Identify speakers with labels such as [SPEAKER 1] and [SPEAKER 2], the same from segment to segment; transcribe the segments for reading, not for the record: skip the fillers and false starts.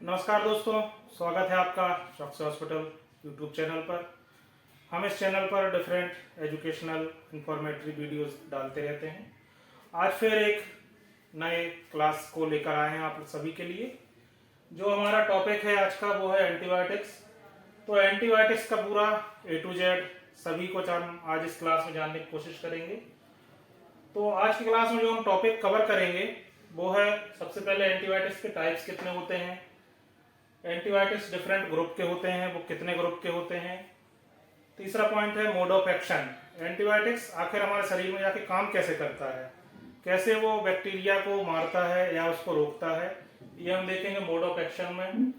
[SPEAKER 1] नमस्कार दोस्तों, स्वागत है आपका चौकसी हॉस्पिटल यूट्यूब चैनल पर। हम इस चैनल पर डिफरेंट एजुकेशनल इंफॉर्मेटरी वीडियोस डालते रहते हैं। आज फिर एक नए क्लास को लेकर आए हैं आप सभी के लिए। जो हमारा टॉपिक है आज का वो है एंटीबायोटिक्स। तो एंटीबायोटिक्स का पूरा A to Z सभी को हम आज इस क्लास में जानने की कोशिश करेंगे। तो आज की क्लास में जो हम टॉपिक कवर करेंगे वो है सबसे पहले एंटीबायोटिक्स के टाइप्स कितने होते हैं, एंटीबायोटिक्स डिफरेंट ग्रुप के होते हैं, वो कितने ग्रुप के होते हैं। तीसरा पॉइंट है मोड ऑफ एक्शन, एंटीबायोटिक्स आखिर हमारे शरीर में जाके काम कैसे करता है, कैसे वो बैक्टीरिया को मारता है या उसको रोकता है, ये हम देखेंगे मोड ऑफ एक्शन में।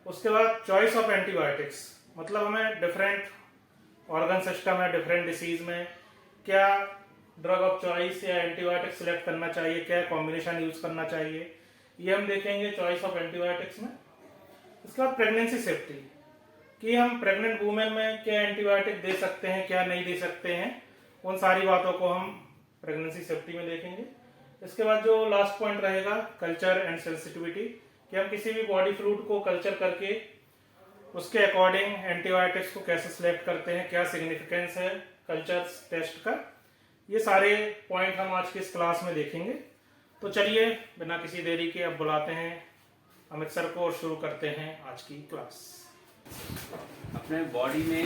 [SPEAKER 1] उसके बाद चॉइस ऑफ एंटीबायोटिक्स, मतलब हमें डिफरेंट ऑर्गन सिस्टम है, डिफरेंट डिसीज में क्या ड्रग ऑफ चॉइस या एंटीबायोटिक सिलेक्ट करना चाहिए, क्या कॉम्बिनेशन यूज करना चाहिए, ये हम देखेंगे चॉइस ऑफ एंटीबायोटिक्स में। इसके बाद प्रेगनेंसी सेफ्टी, कि हम प्रेग्नेंट वुमेन में क्या एंटीबायोटिक दे सकते हैं, क्या नहीं दे सकते हैं, उन सारी बातों को हम प्रेगनेंसी सेफ्टी में देखेंगे। इसके बाद जो लास्ट पॉइंट रहेगा कल्चर एंड सेंसिटिविटी, कि हम किसी भी बॉडी फ्लूइड को कल्चर करके उसके अकॉर्डिंग एंटीबायोटिक्स को कैसे सिलेक्ट करते हैं, क्या सिग्निफिकेंस है कल्चर टेस्ट का, ये सारे पॉइंट हम आज की इस क्लास में देखेंगे। तो चलिए बिना किसी देरी के अब बुलाते हैं अमित सर को और शुरू करते हैं आज की क्लास।
[SPEAKER 2] अपने बॉडी में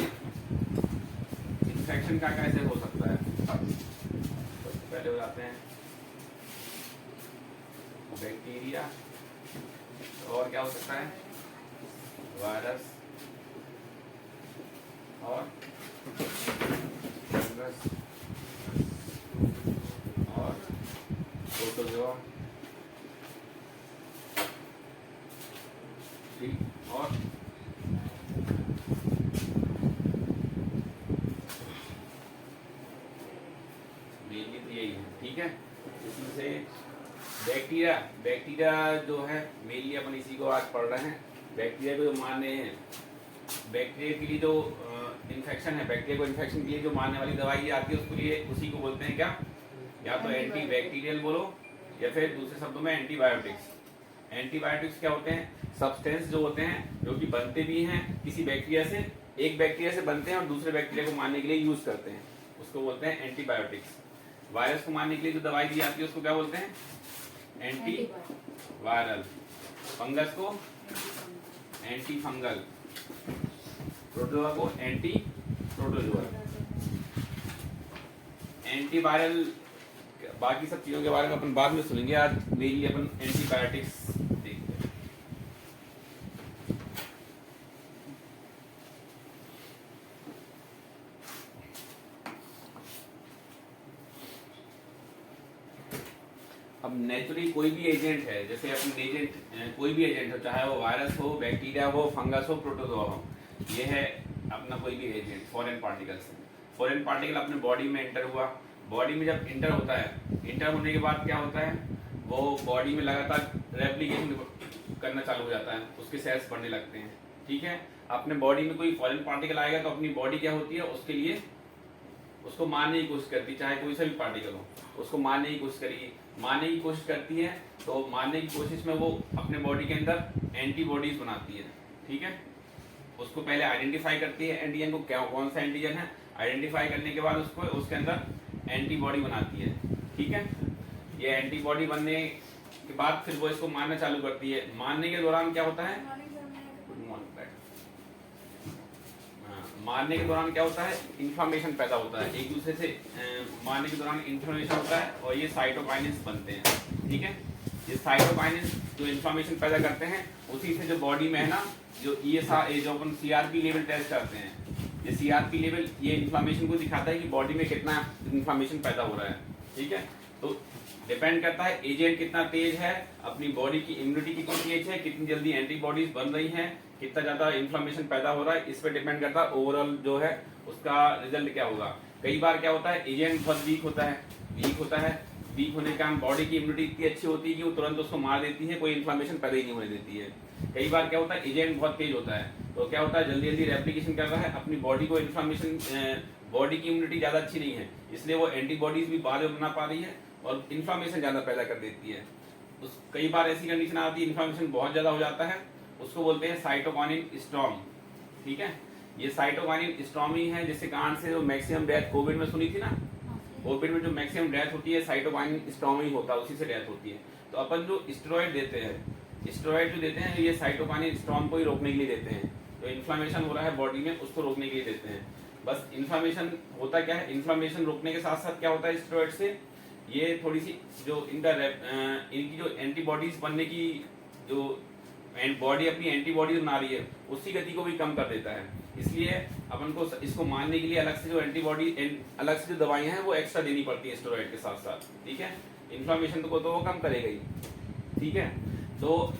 [SPEAKER 2] इन्फेक्शन का कैसे हो सकता है, तो पहले हो जाते हैं बैक्टीरिया, और क्या हो सकता है वायरस और फंगस और प्रोटोजोआ और मेनली तो यही है। ठीक है, इसमें से बैक्टीरिया जो है मेनली अपन इसी को आज पढ़ रहे हैं। बैक्टीरिया को जो मारने हैं, बैक्टीरिया के लिए जो इन्फेक्शन है, बैक्टीरिया को इन्फेक्शन के लिए जो मारने वाली दवाई आती है उसके लिए उसी को बोलते हैं क्या, या तो एंटी बैक्टीरियल बोलो या फिर दूसरे शब्दों में एंटीबायोटिक्स। एंटीबायोटिक्स क्या होते हैं, सब्सटेंस जो होते हैं जो कि बनते भी हैं किसी बैक्टीरिया से, एक बैक्टीरिया से बनते हैं और दूसरे बैक्टीरिया को मारने के लिए यूज करते हैं, उसको बोलते हैं एंटीबायोटिक्स। वायरस को मारने के लिए जो दवाई दी जाती है उसको क्या बोलते हैं, एंटी वायरल। फंगस को एंटी फंगल, प्रोटोजोआ को एंटी प्रोटोजोआ। एंटीवायरल बाकी सब चीजों के बारे में अपन बाद में सुनेंगे, आज मेनली अपन एंटीबायोटिक्स देखते हैं। अब नेचुरली कोई भी एजेंट है, जैसे अपन एजेंट कोई भी एजेंट हो, चाहे वो वायरस हो, बैक्टीरिया हो, फंगस हो, प्रोटोजोआ हो, ये है अपना कोई भी agent foreign particles. Foreign particle अपने बॉडी में एंटर हुआ, बॉडी में जब इंटर होता है, इंटर होने के बाद क्या होता है, वो बॉडी में लगातार रेप्लिकेशन करना चालू हो जाता है, उसके सेल्स बढ़ने लगते हैं। ठीक है, अपने बॉडी में कोई फॉरेन पार्टिकल आएगा तो अपनी बॉडी क्या होती है, उसके लिए उसको मारने की कोशिश करती है, चाहे कोई सा भी पार्टिकल हो, उसको मारने की कोशिश करेगी, मारने की कोशिश करती है, तो मारने की कोशिश में वो अपने बॉडी के अंदर एंटीबॉडीज बनाती है। ठीक है, उसको पहले आइडेंटिफाई करती है एंटीजन को, क्या कौन सा एंटीजन है, आइडेंटिफाई करने के बाद उसको उसके अंदर एंटीबॉडी बनाती है। ठीक है, ये एंटीबॉडी बनने के बाद फिर वो इसको मारना चालू करती है। मारने के दौरान क्या होता है, मारने के दौरान क्या होता है, इन्फ्लामेशन पैदा होता है, एक दूसरे से मारने के दौरान इन्फ्लामेशन होता है और ये साइटोकाइनेस बनते हैं। ठीक है, ये साइटोकाइनेस जो इन्फ्लामेशन पैदा करते हैं, उसी से जो बॉडी में है ना, जो जो अपन सीआरपी लेवल टेस्ट करते हैं, ये सीआरपी लेवल ये इन्फ्लामेशन को दिखाता है कि बॉडी में कितना इन्फ्लामेशन पैदा हो रहा है। ठीक है, तो डिपेंड करता है एजेंट कितना तेज है, अपनी बॉडी की इम्यूनिटी कितनी तेज है, कितनी जल्दी एंटीबॉडीज बन रही हैं, कितना ज्यादा इन्फ्लामेशन पैदा हो रहा है, इस पर डिपेंड करता है ओवरऑल जो है उसका रिजल्ट क्या होगा। कई बार क्या होता है, एजेंट बहुत वीक होता है, वीक होने के कारण बॉडी की इम्यूनिटी इतनी अच्छी होती है कि वो तुरंत उसको मार देती है, कोई इन्फ्लामेशन पैदा ही नहीं होने देती है। कई बार क्या होता है, एजेंट बहुत तेज होता है, तो क्या होता है, जल्दी जल्दी रेप्लिकेशन कर रहा है, अपनी बॉडी को इन्फ्लामेशन, बॉडी की इम्यूनिटी ज्यादा अच्छी नहीं है, इसलिए वो एंटीबॉडीज भी बाद में बना पा रही है और इन्फ्लामेशन ज्यादा पैदा कर देती है। कई बार ऐसी कंडीशन आती है, इन्फ्लामेशन बहुत ज्यादा हो जाता है उसको बोलते हैं साइटोकाइनिन स्टॉर्म। ठीक है, ये साइटोकाइनिन स्टॉर्म ही है जिसके कारण से जो मैक्सिमम डेथ कोविड में सुनी थी ना, कोविड में जो मैक्सिमम डेथ होती है साइटोकाइनिन स्टॉर्म ही होता है, उसी से डेथ होती है। तो अपन जो स्टेरॉइड देते हैं, स्टेरॉइड जो देते हैं ये साइटोकाइनिन स्टॉर्म को ही रोकने के लिए देते हैं। तो इन्फ्लामेशन हो रहा है बॉडी में, उसको रोकने के लिए देते हैं। बस इन्फ्लामेशन होता क्या है, इन्फ्लामेशन रोकने के साथ साथ क्या होता है स्टेरॉइड से, ये थोड़ी सी जो इनकी जो एंटीबॉडीज बनने की जो बॉडी अपनी एंटीबॉडी बना रही है उसकी गति को भी कम कर देता है। इसलिए अपन को इसको मारने के लिए अलग से जो एंटीबॉडी अलग से जो दवाइयां हैं वो एक्स्ट्रा देनी पड़ती है स्टेरॉइड के साथ साथ। ठीक है, इन्फ्लामेशन को तो वो कम करेगा ही। ठीक है, तो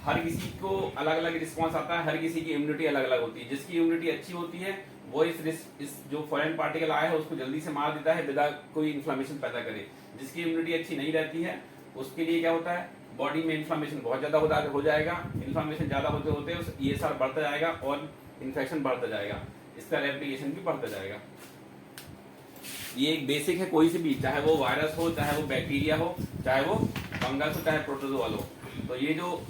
[SPEAKER 2] हर किसी को अलग अलग रिस्पॉन्स आता है, हर किसी की इम्यूनिटी अलग अलग होती है। जिसकी इम्यूनिटी अच्छी होती है वो इस जो फॉरेन पार्टिकल आया है उसको जल्दी से मार देता है बिना कोई इन्फ्लामेशन पैदा करे। जिसकी इम्यूनिटी अच्छी नहीं रहती है उसके लिए क्या होता है, बॉडी में इन्फ्लामेशन बहुत ज्यादा हो जाएगा। इन्फ्लामेशन ज्यादा होते होते ये सारा बढ़ता जाएगा और इन्फेक्शन बढ़ता जाएगा, इसका रेप्लिकेशन भी बढ़ता जाएगा। ये एक बेसिक है, कोई से भी, चाहे वो वायरस हो, चाहे वो बैक्टीरिया हो, चाहे वो फंगस हो, चाहे प्रोटोजोआ हो। तो ये जो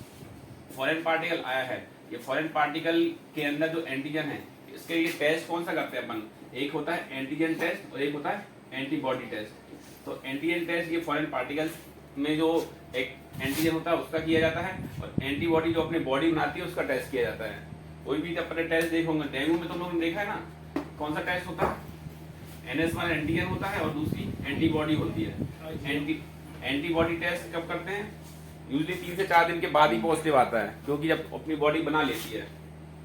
[SPEAKER 2] फॉरेन पार्टिकल आया है, ये फॉरेन पार्टिकल के अंदर जो एंटीजन है, इसके लिए टेस्ट कौन सा करते हैं अपन, एक होता है एंटीजन टेस्ट और एक होता है एंटीबॉडी टेस्ट। तो एंटीजन टेस्ट ये फॉरेन पार्टिकल्स में जो एक एंटीजन होता है उसका किया जाता है, और एंटीबॉडी जो अपने बॉडी बनाती है उसका टेस्ट किया जाता है। कोई भी जब अपने टेस्ट देखोगे, डेंगू में तुम लोगों ने देखा है ना, कौन सा टेस्ट होता है, NS1 एंटीजन होता है और दूसरी एंटीबॉडी होती है। एंटीबॉडी टेस्ट कब करते हैं, यूजली 3 से 4 दिन के बाद ही पॉजिटिव आता है, क्योंकि जब अपनी बॉडी बना लेती है।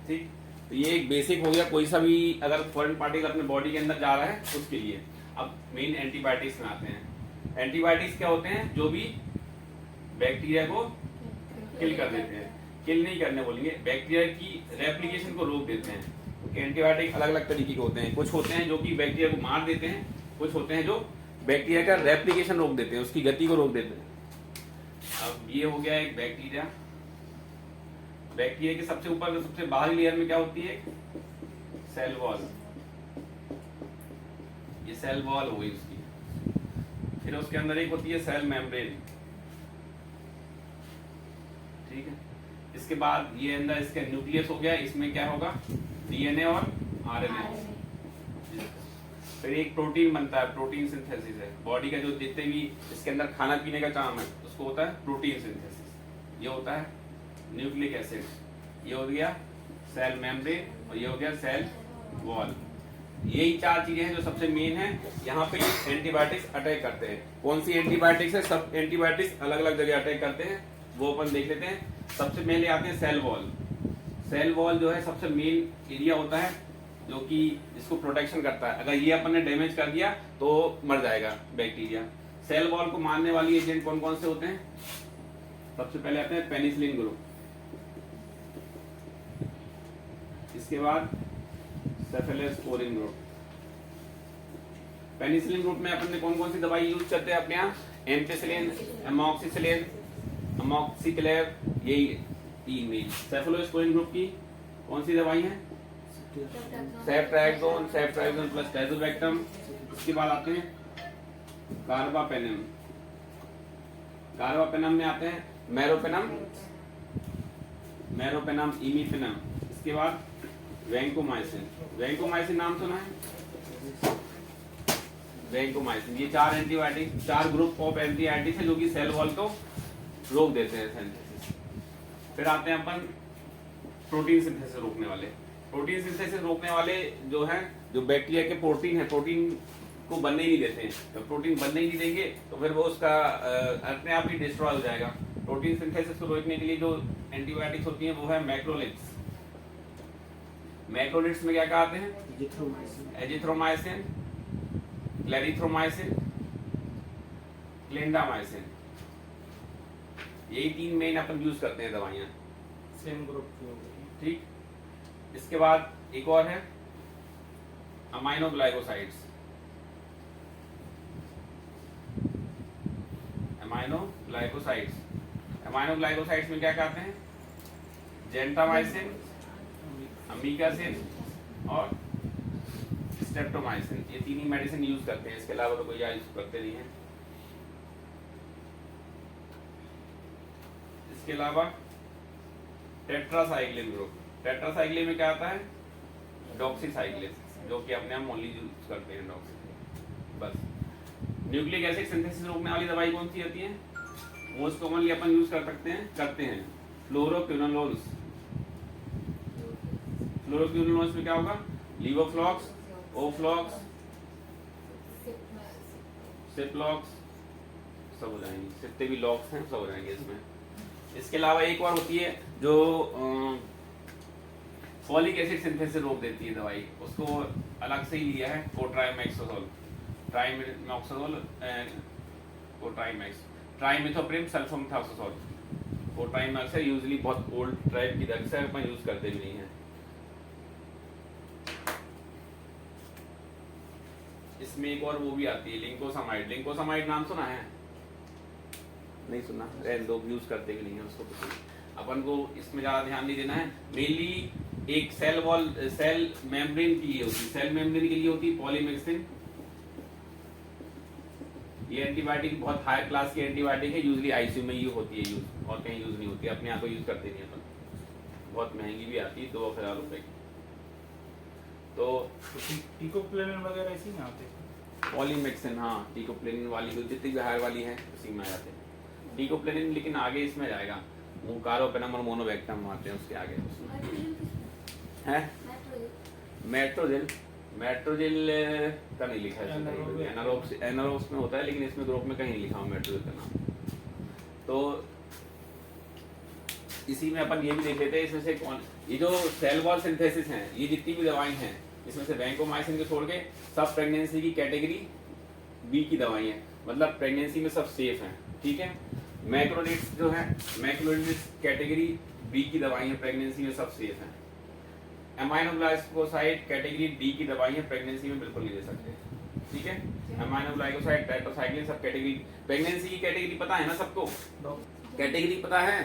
[SPEAKER 2] ठीक, तो ये एक बेसिक हो गया, कोई सा भी अगर फॉरेन पार्टिकल अपने बॉडी के अंदर जा रहा है उसके लिए। अब मेन एंटीबायोटिक्स में आते हैं। एंटीबायोटिक्स क्या होते हैं, जो भी बैक्टीरिया को किल कर देते हैं, किल नहीं करने बोलेंगे, बैक्टीरिया की रेप्लिकेशन को रोक देते हैं। एंटीबायोटिक अलग अलग तरीके के होते हैं, कुछ होते हैं जो कि बैक्टीरिया को मार देते हैं, कुछ होते हैं जो बैक्टीरिया का रेप्लिकेशन रोक देते हैं, उसकी गति को रोक देते हैं। अब ये हो गया एक बैक्टीरिया। बैक्टीरिया के सबसे ऊपर सबसे बाहरी लेयर में क्या होती है, सेल वॉल। ये सेल वॉल हो गई उसकी। फिर उसके अंदर एक होती है सेल मेम्ब्रेन। ठीक है, इसके बाद ये अंदर इसका न्यूक्लियस हो गया, इसमें क्या होगा, डीएनए और आरएनए। फिर एक प्रोटीन बनता है, प्रोटीन सिंथेसिस है। बॉडी का जो जितने भी इसके अंदर खाना पीने का काम है उसको होता है प्रोटीन सिंथेसिस। ये होता है न्यूक्लिक एसिड, ये हो गया सेल मेम्ब्रेन और ये हो गया सेल वॉल। यही 4 चीजें हैं जो सबसे मेन है। यहाँ पे एंटीबायोटिक्स अटैक करते हैं। कौन सी एंटीबायोटिक्स है, सब एंटीबायोटिक्स अलग अलग जगह अटैक करते हैं, वो अपन देख लेते हैं। सबसे पहले आते हैं सेल वॉल। सेल वॉल जो है सबसे मेन एरिया होता है जो कि इसको प्रोटेक्शन करता है। अगर ये अपन ने डैमेज कर दिया तो मर जाएगा बैक्टीरिया। सेल वॉल को मारने वाली एजेंट कौन कौन से होते हैं, सबसे पहले आते हैं पेनिसिलिन ग्रुप, इसके बाद सेफेलोस्पोरिन ग्रुप। पेनिसिलिन ग्रुप में अपन ने कौन कौन सी दवाई यूज करते हैं अपने यहाँ, एम्पिसिलिन, एमॉक्सिसिलिन, अमॉक्सिक्लेव, यही 3 में। सेफेलोस्पोरिन ग्रुप की कौन सी दवाई है, सेफ्ट्रैक्सोन, सेफ्ट्रैक्सोन प्लस टैजोबैक्टम। इसके बाद आते हैं कार्बापेनम। कार्बापेनम में आते हैं मेरोपेनम, मेरोपेनम, इमीपेनम। इसके बाद वैंकोमाइसिन। वैंकोमाइसिन नाम सुना है, वैंकोमाइसिन। ये 4 एंटीबायोटिक, 4 ग्रुप ऑफ एंटीबायोटिक है जो कि सेल वॉल को रोक देते हैं सिंथेसिस। फिर आते हैं अपन प्रोटीन सिंथेसिस रोकने वाले। प्रोटीन सिंथेसिस रोकने वाले जो है, जो बैक्टीरिया के प्रोटीन है, प्रोटीन को बनने ही नहीं देते हैं। जब प्रोटीन बनने ही नहीं देंगे तो फिर वो उसका अपने आप ही डिस्ट्रॉय हो जाएगा। प्रोटीन सिंथेसिस को रोकने के लिए जो एंटीबायोटिक्स होती हैं वो है मैक्रोलिड्स। मैक्रोलिड्स में क्या कहते हैं, एजिथ्रोमाइसिन, क्लेरिथ्रोमाइसिन, क्लिंडामाइसिन। यही 3 मेन अपन यूज करते हैं दवाइयां,
[SPEAKER 1] सेम ग्रुप की हो गई।
[SPEAKER 2] ठीक, इसके बाद एक और है अमाइनोग्लाइकोसाइड्स। अमाइनोग्लाइकोसाइड्स, अमाइनोग्लाइकोसाइड्स में क्या कहते हैं, जेंटामाइसिन, अमीकासिन और स्ट्रेप्टोमाइसिन। ये 3 ही मेडिसिन यूज करते हैं, इसके अलावा तो कोई यूज करते नहीं है। इसके अलावा टेट्रासाइक्लिन ग्रुप। टेट्रासाइक्लिन में क्या आता है? डॉक्सीसाइक्लिन, जो कि अपने हम ओनली यूज करते हैं डॉक्सी। बस न्यूक्लिक एसिड सिंथेसिस रोकने वाली दवाई कौन सी होती है? मोस्ट कॉमनली अपन यूज करते हैं फ्लोरोक्विनोलोन्स। फ्लोरोक्विनोलोन्स में क्या होगा? लीवोफ्लॉक्स, ओफ्लॉक्स, सिप्लॉक्स, सब हो जाएंगे, जितने भी लॉक्स हैं सब हो जाएंगे इसमें। इसके अलावा एक और होती है जो फॉलिक एसिड सिंथेसिस रोक देती है दवाई, उसको अलग से ही लिया है, कोट्राइमेक्सोजोल, ट्राइमेक्सोजोल, कोट्राइमेक्स, ट्राइमेथोप्रिम सल्फोमेथासोल। कोट्राइमेक्स है यूजुअली बहुत ओल्ड टाइप की ड्रग्स है, अपन यूज करते भी नहीं है। इसमें एक और वो भी आती है लिंकोसामाइड। लिंकोसामाइड नाम सुना है? नहीं सुना, रहने दो, यूज करते भी नहीं है उसको। अपन को इसमें ज्यादा ध्यान नहीं देना है। मेनली एक सेल वॉल, सेल मेम्ब्रेन के लिए होती है, सेल मेम्ब्रेन के लिए होती है पॉलीमेक्सिन। ये एंटीबायोटिक बहुत हाई क्लास की एंटीबायोटिक है, यूजुअली आईसीयू में यूज होती है, यूज और कहीं यूज नहीं होती है, अपने यहाँ को यूज करते नहीं अपन। बहुत महंगी भी आती है, 2,000 रुपए की। तो
[SPEAKER 1] टीकोप्लेन वगैरह इसी में आते हैं।
[SPEAKER 2] पॉलीमेक्सिन, हाँ, टीकोप्लेनिन वाली जो जितनी भी हायर वाली है उसी में आ जाते हैं। टीकोप्लेनिन लेकिन आगे इसमें जाएगा, वो कारोपेनम और मोनोवेक्टम आते हैं उसके आगे। है मेट्रोजिल, मेट्रोजिल का नहीं लिखा है, एनारोब्स में होता है, लेकिन इसमें ग्रुप में कहीं नहीं लिखा हुआ मेट्रोजिल का नाम। तो इसी में अपन ये भी देख लेते हैं, इसमें से कौन, ये जो सेल वॉल सिंथेसिस हैं, ये जितनी भी दवाई हैं, इसमें से वैंकोमाइसिन को छोड़ के सब प्रेगनेंसी की कैटेगरी बी की दवाई हैं, मतलब प्रेगनेंसी में सब सेफ हैं, ठीक है। मैक्रोलिड्स जो है, मैक्रोलिड्स कैटेगरी बी की दवाई है, प्रेगनेंसी में सब सेफ हैं। अमाइनोग्लाइकोसाइड कैटेगरी डी की दवाई है, प्रेगनेंसी में बिल्कुल नहीं दे सकते, ठीक है। अमाइनोग्लाइकोसाइड, टेट्रासाइक्लिन, सब कैटेगरी, प्रेगनेंसी की कैटेगरी पता है ना सबको? कैटेगरी पता है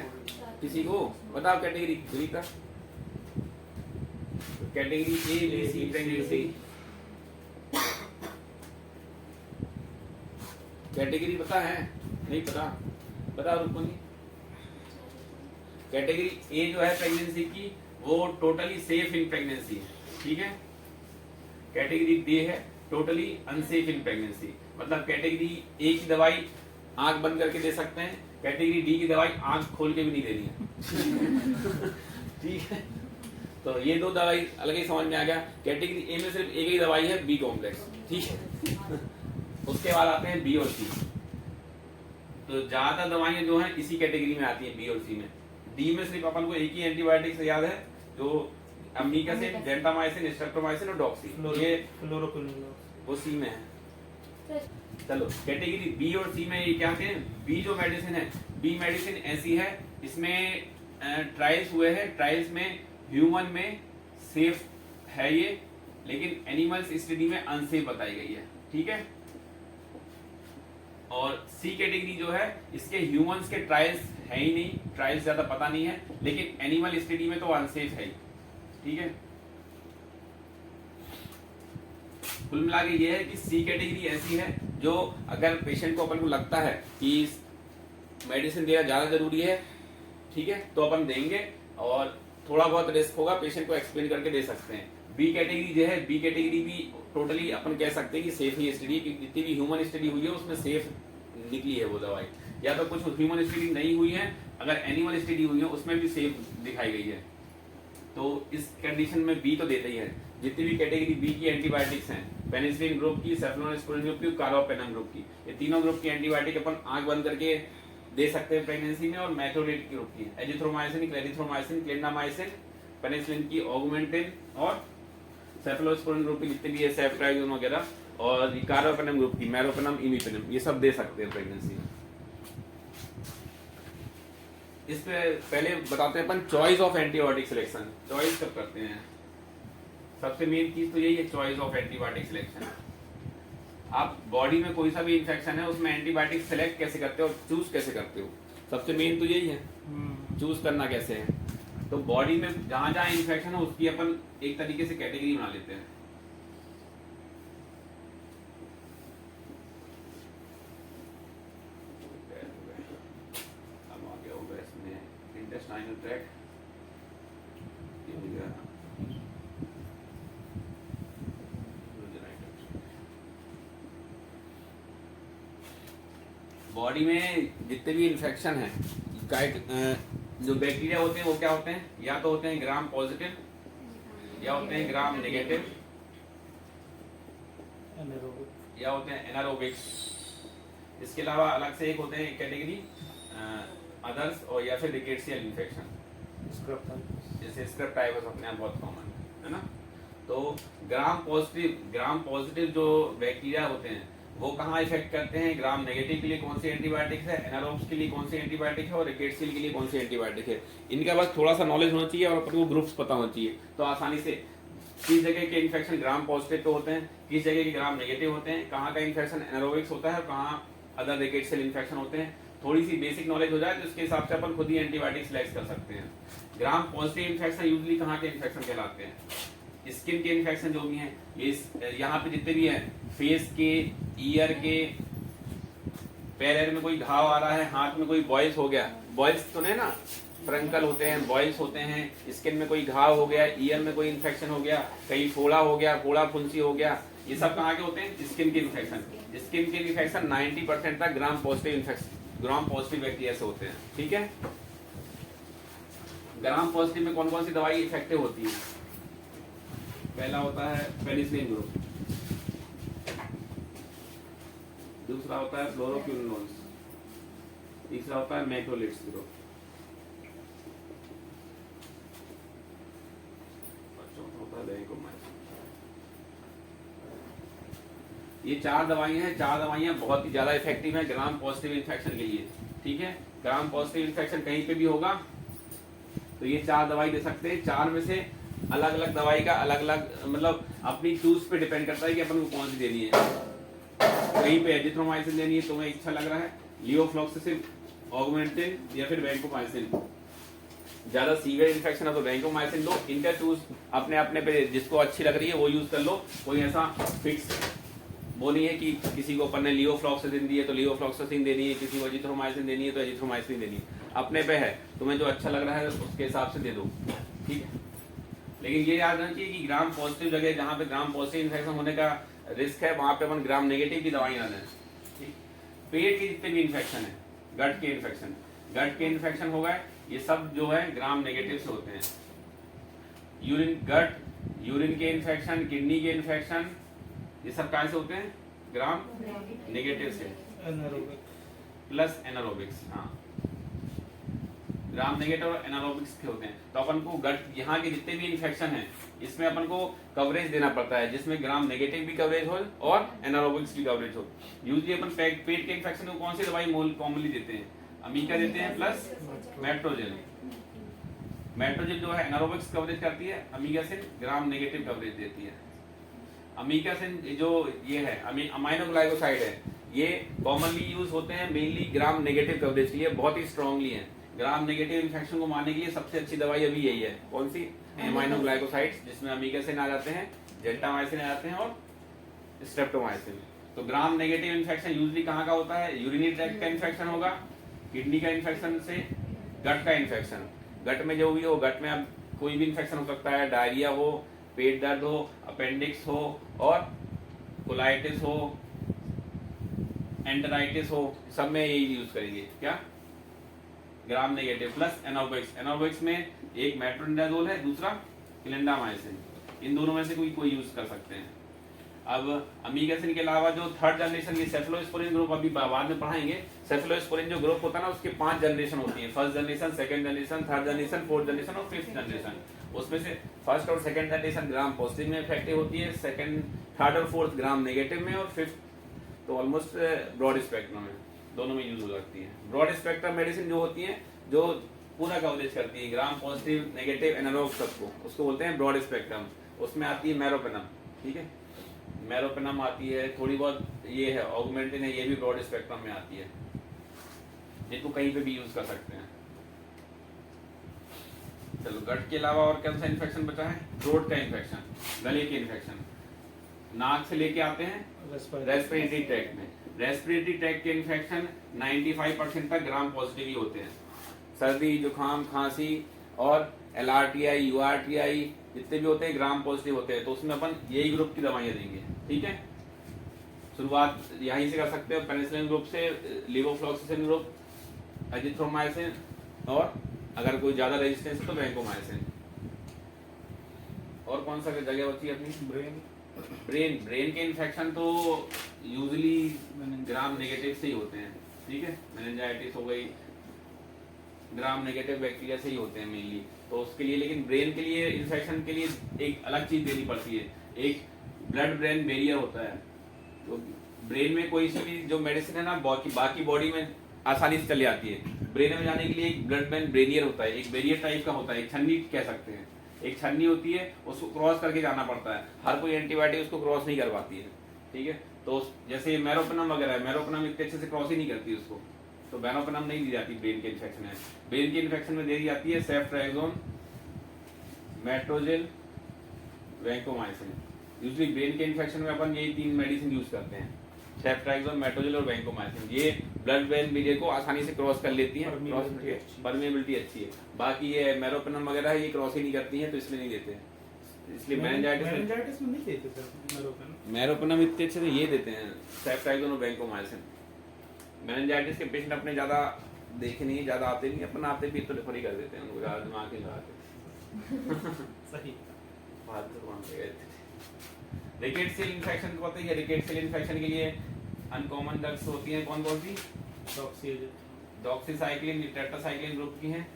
[SPEAKER 2] किसी को? बताओ कैटेगरी का। Category A B C pregnancy, category पता है? नहीं पता? बता रुक्मणी। कैटेगरी ए जो है प्रेगनेंसी की, वो टोटली सेफ इन प्रेगनेंसी है, ठीक है। कैटेगरी डी है टोटली अनसेफ इन प्रेगनेंसी, मतलब कैटेगरी ए की दवाई आंख बंद करके दे सकते हैं, कैटेगरी डी की दवाई आंख खोल के भी नहीं देनी है, ठीक है। तो ये दो दवाई अलग ही समझ में आ गया। कैटेगरी ए में सिर्फ एक ही दवाई है, बी कॉम्प्लेक्स, ठीक है। उसके बाद आते हैं बी और सी। तो ज्यादा दवाइयां जो हैं इसी कैटेगरी में आती हैं, बी और सी में। डी में सिर्फ अपन को एक ही एंटीबायोटिक से याद है, जो अमीकासिन, जेंटामाइसिन, स्ट्रेप्टोमाइसिन और डॉक्सी, ये फ्लोरोक्विनोलोन वो सी में है। चलो कैटेगरी बी और सी में ये क्या कहते हैं? बी जो मेडिसिन है, बी मेडिसिन ऐसी है, इसमें ट्रायल्स हुए हैं, ट्रायल्स में ह्यूमन में सेफ है ये, लेकिन एनिमल्स स्टडी में अनसेफ बताई गई है, ठीक है। और सी कैटेगरी जो है, इसके ह्यूमंस के ट्रायल्स है ही नहीं, ट्रायल्स ज्यादा पता नहीं है, लेकिन एनिमल स्टडी में तो अनसेफ है ही, ठीक है। कुल मिला के ये है कि सी कैटेगरी ऐसी है जो अगर पेशेंट को अपन को लगता है कि मेडिसिन देना ज्यादा जरूरी है, ठीक है, तो अपन देंगे, और थोड़ा बहुत रिस्क होगा, पेशेंट को एक्सप्लेन करके दे सकते हैं। बी कैटेगरी जो है, बी कैटेगरी भी टोटली अपन कह सकते हैं कि सेफ ही स्टडी, जितनी भी ह्यूमन स्टडी हुई है उसमें सेफ निकली है वो दवाई, या तो कुछ ह्यूमन स्टडी नहीं हुई है, अगर एनिमल स्टडी हुई है उसमें भी सेफ दिखाई गई है। तो इस कंडीशन में बी तो देते ही है। जितनी भी कैटेगरी बी की एंटीबायोटिक्स हैं, पेनिसिलिन ग्रुप की, सेफ्लोनेस्पुलिन ग्रुप की, कार्बापेनम ग्रुप की, ये तीनों ग्रुप की एंटीबायोटिक अपन आंख बंद करके दे सकते हैं प्रेगनेंसी में, और मैक्रोलेट ग्रुप की एजिथ्रोमाइसिन, क्लेरिथ्रोमाइसिन, क्लिंडामाइसिन, पेनिसिलिन की ऑगमेंटिन, और सेफ्लोस्पोरिन ग्रुप की जितनी भी है, सेफ्ट्राइजोन वगैरह, और कार्बापेनम ग्रुप की मेरोपेनम, इमिपेनम, ये सब दे सकते हैं प्रेगनेंसी में। इस पे पहले बताते हैं अपन choice of antibiotic selection. Choice कब करते हैं? सबसे मेन चीज तो यही है, चॉइस ऑफ एंटीबायोटिक सिलेक्शन। आप बॉडी में कोई सा भी इंफेक्शन है उसमें एंटीबायोटिक सिलेक्ट कैसे करते हो और चूज कैसे करते हो, सबसे मेन तो यही है, चूज करना कैसे है। तो बॉडी में जहां जहां इंफेक्शन है उसकी अपन एक तरीके से कैटेगरी बना लेते हैं। अब आ गया होगा इसमें इंटेस्टाइनल ट्रैक्ट, बॉडी में जितने भी इन्फेक्शन है, जो बैक्टीरिया होते हैं वो क्या होते हैं, या तो होते हैं ग्राम पॉजिटिव या होते हैं ग्राम नेगेटिव या होते हैं एनारोबिक्स। इसके अलावा अलग से एक होते हैं कैटेगरी अदर्स और या फिर रिकेट्सियल इन्फेक्शन, जैसे स्क्रब टाइफस अपने यहाँ बहुत कॉमन है ना। तो ग्राम पॉजिटिव जो बैक्टीरिया होते हैं वो कहाँ इफेक्ट करते हैं, ग्राम नेगेटिव के लिए कौन सी एंटीबायोटिक है, एनारोब्स के लिए कौन सी एंटीबायोटिक है और रिकेट्सियल के लिए कौन सी एंटीबायोटिक है। इनका बस थोड़ा सा नॉलेज होना चाहिए और अपन को ग्रुप्स पता होना चाहिए, तो आसानी से किस जगह के इन्फेक्शन ग्राम पॉजिटिव पे होते हैं, किस जगह के ग्राम नेगेटिव होते हैं, कहाँ का इन्फेक्शन एनारोबिक्स होता है और कहाँ अदर रिकेट्सियल इन्फेक्शन होते हैं। थोड़ी सी बेसिक नॉलेज हो जाए तो उसके हिसाब से अपन खुद ही एंटीबायोटिक सिलेक्ट कर सकते हैं। ग्राम पॉजिटिव इन्फेक्शन यूजली कहाँ के इन्फेक्शन कहलाते हैं, स्किन के इन्फेक्शन जो भी हैं, ये यहाँ पे जितने भी हैं, फेस के, ईयर के, पैर में कोई घाव आ रहा है, हाथ में कोई बॉयल्स हो गया, बॉयल्स तो नहीं ना, फ्रंकल होते हैं, बॉयल्स होते हैं, स्किन में कोई घाव हो गया, ईयर में कोई इन्फेक्शन हो गया, कहीं फोड़ा हो गया, फोड़ा फुंसी हो गया, ये सब कहाँ के होते हैं, स्किन के इन्फेक्शन। स्किन के इन्फेक्शन 90% तक ग्राम पॉजिटिव बैक्टीरिया से होते हैं। ठीक है, ग्राम पॉजिटिव में कौन कौन सी दवाई इफेक्टिव होती है? पहला होता है पेनिसिलिन ग्रुप, दूसरा होता है फ्लोरोक्विनोलोन्स, तीसरा होता है मैक्रोलिड्स ग्रुप, चौथा होता है वैंकोमाइसिन। ये 4 दवाइयां हैं, 4 दवाइयां बहुत ही ज्यादा इफेक्टिव हैं ग्राम पॉजिटिव इन्फेक्शन के लिए। ठीक है, ग्राम पॉजिटिव इन्फेक्शन कहीं पे भी होगा तो ये 4 दवाई दे सकते हैं। 4 में से अलग अलग दवाई का अलग अलग मतलब अपनी चूज पे डिपेंड करता है कि अपन को कौन सी देनी है। कहीं पे एजिथ्रोमाइसिन देनी है, तुम्हें इच्छा लग रहा है लियोफ्लॉक्सासिन, ऑगमेंटिन या फिर वैंकोमाइसिन। ज्यादा सीवियर इन्फेक्शन है तो वैंकोमाइसिन दो, इनका चूज अपने अपने पे जिसको अच्छी लग रही है वो यूज कर लो। कोई ऐसा फिक्स वो नहीं है कि किसी को अपन ने लियोफ्लॉक्सासिन दी है तो लियोफ्लॉक्सासिन देनी है, किसी को एजिथ्रोमाइसिन देनी है तो एजिथ्रोमाइसिन देनी है। अपने पे है, तुम्हें जो अच्छा लग रहा है उसके हिसाब से दे दो। ठीक है, लेकिन ये याद रखना चाहिए कि ग्राम पॉजिटिव जगह जहाँ पे ग्राम पॉजिटिव इन्फेक्शन होने का रिस्क है वहां पे अपन ग्राम नेगेटिव की दवाई ना दें। ठीक, पेट के जितने भी इन्फेक्शन है, गट के इन्फेक्शन हो गए, ये सब जो है ग्राम नेगेटिव से होते हैं। यूरिन के इन्फेक्शन, किडनी के इन्फेक्शन, ये सब कहाँ से होते हैं, ग्राम नेगेटिव से प्लस एनारोबिक्स। हाँ, ग्राम नेगेटिव और एनारोबिक्स के होते हैं। तो अपन को गट यहाँ के जितने भी इन्फेक्शन हैं इसमें अपन को कवरेज देना पड़ता है, जिसमें ग्राम नेगेटिव भी कवरेज हो और एनारोबिक्स भी कवरेज हो। यूजली अपन पेट के इन्फेक्शन को कौन सी दवाई कॉमनली देते हैं, अमीका देते हैं प्लस मेट्रोजेल। मेट्रोजेल जो है एनारोबिक्स कवरेज करती है, अमीकासिन ग्राम नेगेटिव कवरेज देती है। अमीकासिन जो ये है अमाइनोग्लाइकोसाइड है, ये कॉमनली यूज होते हैं मेनली ग्राम नेगेटिव कवरेज के लिए, बहुत ही स्ट्रांगली है। ग्राम नेगेटिव इन्फेक्शन को मारने के लिए सबसे अच्छी दवाई अभी यही है। कौन सी? एमाइनोग्लाइकोसाइड्स, जिसमें अमीकासिन आ जाते हैं, जेंटामाइसिन आ जाते हैं और स्ट्रेप्टोमाइसिन। तो ग्राम नेगेटिव इन्फेक्शन यूजली कहाँ का होता है, यूरिनरी ट्रैक्ट का इन्फेक्शन होगा, किडनी का इन्फेक्शन से, गट का इन्फेक्शन, गट में जो भी हो, गट में अब कोई भी इन्फेक्शन हो सकता है, डायरिया हो, पेट दर्द हो, अपेंडिक्स हो और कोलाइटिस हो, एंटेराइटिस हो, सब में यही यूज करेंगे। क्या? Gram negative plus एनारोबिक्स। एनारोबिक्स में एक मेट्रोनिडाजोल है, दूसरा क्लिंडामाइसिन, इन दोनों में से कोई यूज कर सकते हैं। अब अमीकासिन के अलावा जो थर्ड जनरेशन की सेफलोस्पोरिन ग्रुप अभी बाद में पढ़ाएंगे। सेफलोस्पोरिन जो ग्रुप होता है ना, उसके 5 जनरेशन होती है, first generation, second generation, third generation, fourth generation और फिफ्थ जनरेशन। उसमें से फर्स्ट और सेकंड जनरेशन ग्राम पॉजिटिव में इफेक्टिव होती है, सेकंड, थर्ड और फोर्थ ग्राम नेगेटिव में और फिफ्थ तो ऑलमोस्ट ब्रॉड स्पेक्ट्रम में, दोनों में यूज हो सकती है। ब्रॉड स्पेक्ट्रम मेडिसिन जो होती है, जो पूरा कवरेज करती है ग्राम पॉजिटिव, नेगेटिव, एनारोब सबको, उसको बोलते हैं ब्रॉड स्पेक्ट्रम। उसमें आती है मेरोपेनम, ठीक है, मेरोपेनम आती है, थोड़ी बहुत ये है ऑगमेंटिन है, ये भी ब्रॉड स्पेक्ट्रम में आती है, जिनको कहीं पे भी यूज कर सकते हैं। चलो, गट के अलावा और कौन सा इन्फेक्शन बचा है? थ्रोट का इन्फेक्शन, गले के इन्फेक्शन, नाक से लेके आते हैं रेस्पिरेटरी ट्रैक्ट में। रेस्पिरेटरी ट्रैक्ट के इन्फेक्शन 95% तक ग्राम पॉजिटिव ही होते हैं। सर्दी, जुकाम, खांसी और LRTI, URTI जितने भी होते हैं ग्राम पॉजिटिव होते हैं, तो उसमें अपन यही ग्रुप की दवाइयां देंगे। ठीक है, शुरुआत यहीं से कर सकते हो, पेनिसिलिन ग्रुप से, लेवोफ्लॉक्सासिन ग्रुप, एजिथ्रोमाइसिन, और अगर कोई ज्यादा रेजिस्टेंस है तो वैंकोमाइसिन। और कौन सा जगह होती है अपनी? ब्रेन के इन्फेक्शन तो यूजली ग्राम नेगेटिव से ही होते हैं, ठीक है। मेनिंजाइटिस हो गई, ग्राम नेगेटिव बैक्टीरिया से ही होते हैं मेनली, तो उसके लिए, लेकिन ब्रेन के लिए इन्फेक्शन के लिए एक अलग चीज देनी पड़ती है, एक ब्लड ब्रेन बैरियर होता है। तो ब्रेन में कोई सी भी जो मेडिसिन है ना, बाकी बॉडी में आसानी से चली जाती है, ब्रेन में जाने के लिए एक ब्लड ब्रेन बैरियर होता है, एक बैरियर टाइप का होता है, एक छन्नी कह सकते हैं, एक छन्नी होती है, उसको क्रॉस करके जाना पड़ता है। हर कोई एंटीबायोटिक उसको क्रॉस नहीं कर पाती है, ठीक है। तो जैसे मेरोपेनम वगैरह है, मेरोपेनम इतने अच्छे से क्रॉस ही नहीं करती उसको, तो मेरोपेनम नहीं दी जाती ब्रेन के इन्फेक्शन में। ब्रेन के इन्फेक्शन में दे दी जाती है सेफ्ट्राइजोन, मेट्रोजिल, वैंकोमाइसिन। यूजली ब्रेन के इन्फेक्शन में अपन यही 3 मेडिसिन यूज करते हैं, सेफ्ट्राइजोन, मेट्रोजिल और वैंकोमाइसिन। ये ब्लड ब्रेन बैरियर को आसानी से क्रॉस कर लेती हैं, परमेबिलिटी अच्छी है। बाकी ये मेरोपेनम वगैरह है, ये क्रॉस ही नहीं करती हैं, तो इसलिए नहीं देते हैं। इसलिए मेनिंजाइटिस
[SPEAKER 1] में नहीं देते सर
[SPEAKER 2] मेरोपेनम इतने अच्छे से ये देते हैं, सेफ्ट्राइजोन और वैंकोमाइसिन। मेनिंजाइटिस के पेशेंट अपने ज्यादा देखे नहीं, ज्यादा आते नहीं, अपन आते भी तो रेफर ही कर देते हैं उनको, ज्यादा दिमाग नहीं लगाते। सही बात तो वहां पे गए थे। रिकेट सेल इन्फेक्शन को पता ही है, रिकेट सेल इन्फेक्शन के लिए अनकॉमन ड्रग्स होती हैं, कौन कौन सी? डॉक्सीसाइक्लिन, टेट्रासाइक्लिन ग्रुप की हैं,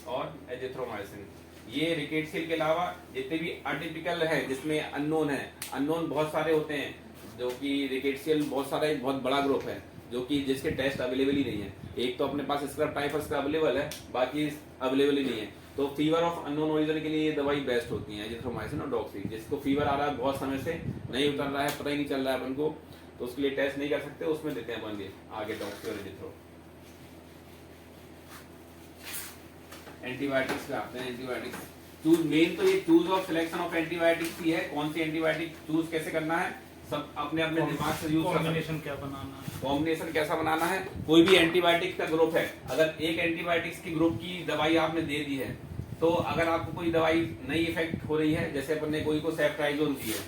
[SPEAKER 2] और एजिथ्रोमाइसिन। ये रिकेट सेल के अलावा जितने भी अटिपिकल है, जिसमें अननोन है, अननोन बहुत सारे होते हैं, जो कि रिकेट सेल बहुत सारा, एक बहुत बड़ा ग्रुप है, जो कि जिसके टेस्ट अवेलेबल ही नहीं है। एक तो अपने पास स्क्रब टाइफस का अवेलेबल है, बाकी अवेलेबल ही नहीं है। तो फीवर ऑफ अननोन ओरिजिन के लिए ये दवाई बेस्ट होती है, एजिथ्रोमाइसिन और डॉक्सी। जिसको फीवर आ रहा है बहुत समय से, नहीं उतर रहा है, पता ही नहीं चल रहा है अपन को, तो उसके लिए टेस्ट नहीं कर सकते, उसमें देते हैं अपन ये आगे डॉक्सी और एजिथ्रो। एंटीबायोटिक्स पे आते हैं। एंटीबायोटिक्स चूज, मेन तो ये choose of selection of antibiotics ही है, कौन सी एंटीबायोटिक चूज कैसे करना है, सब अपने अपने दिमाग से यूज कर,
[SPEAKER 1] कॉम्बिनेशन क्या बनाना है,
[SPEAKER 2] कॉम्बिनेशन कैसा बनाना है। कोई भी एंटीबायोटिक्स का ग्रुप है, अगर एक एंटीबायोटिक्स की ग्रुप की दवाई आपने दे दी है, तो अगर आपको कोई दवाई नई इफेक्ट हो रही है, जैसे अपन ने कोई को सेफ्ट्राइजोन दी है,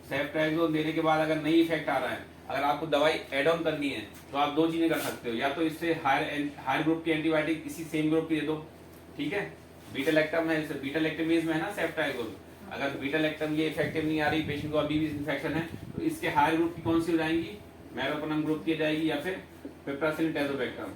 [SPEAKER 2] सेफ्ट्राइजोन देने के बाद अगर नई इफेक्ट आ रहा है, अगर आपको दवाई एड ऑन करनी है, तो आप 2 चीजें कर सकते हो, या तो इससे हायर ग्रुप की एंटीबायोटिक इसी सेम ग्रुप की दे दो, ठीक है। बीटा लैक्टम है, बीटा लैक्टमेज में है ना सेफ्ट्राइजोन, अगर बीटा लैक्टम ये इफेक्टिव नहीं आ रही, पेशेंट को अभी भी इन्फेक्शन है, तो इसके हायर ग्रुप की कौन सी हो जाएंगी? मेरोपेनम ग्रुप की जाएगी, या फिर पिप्रासिलिन टैजोबैक्टम,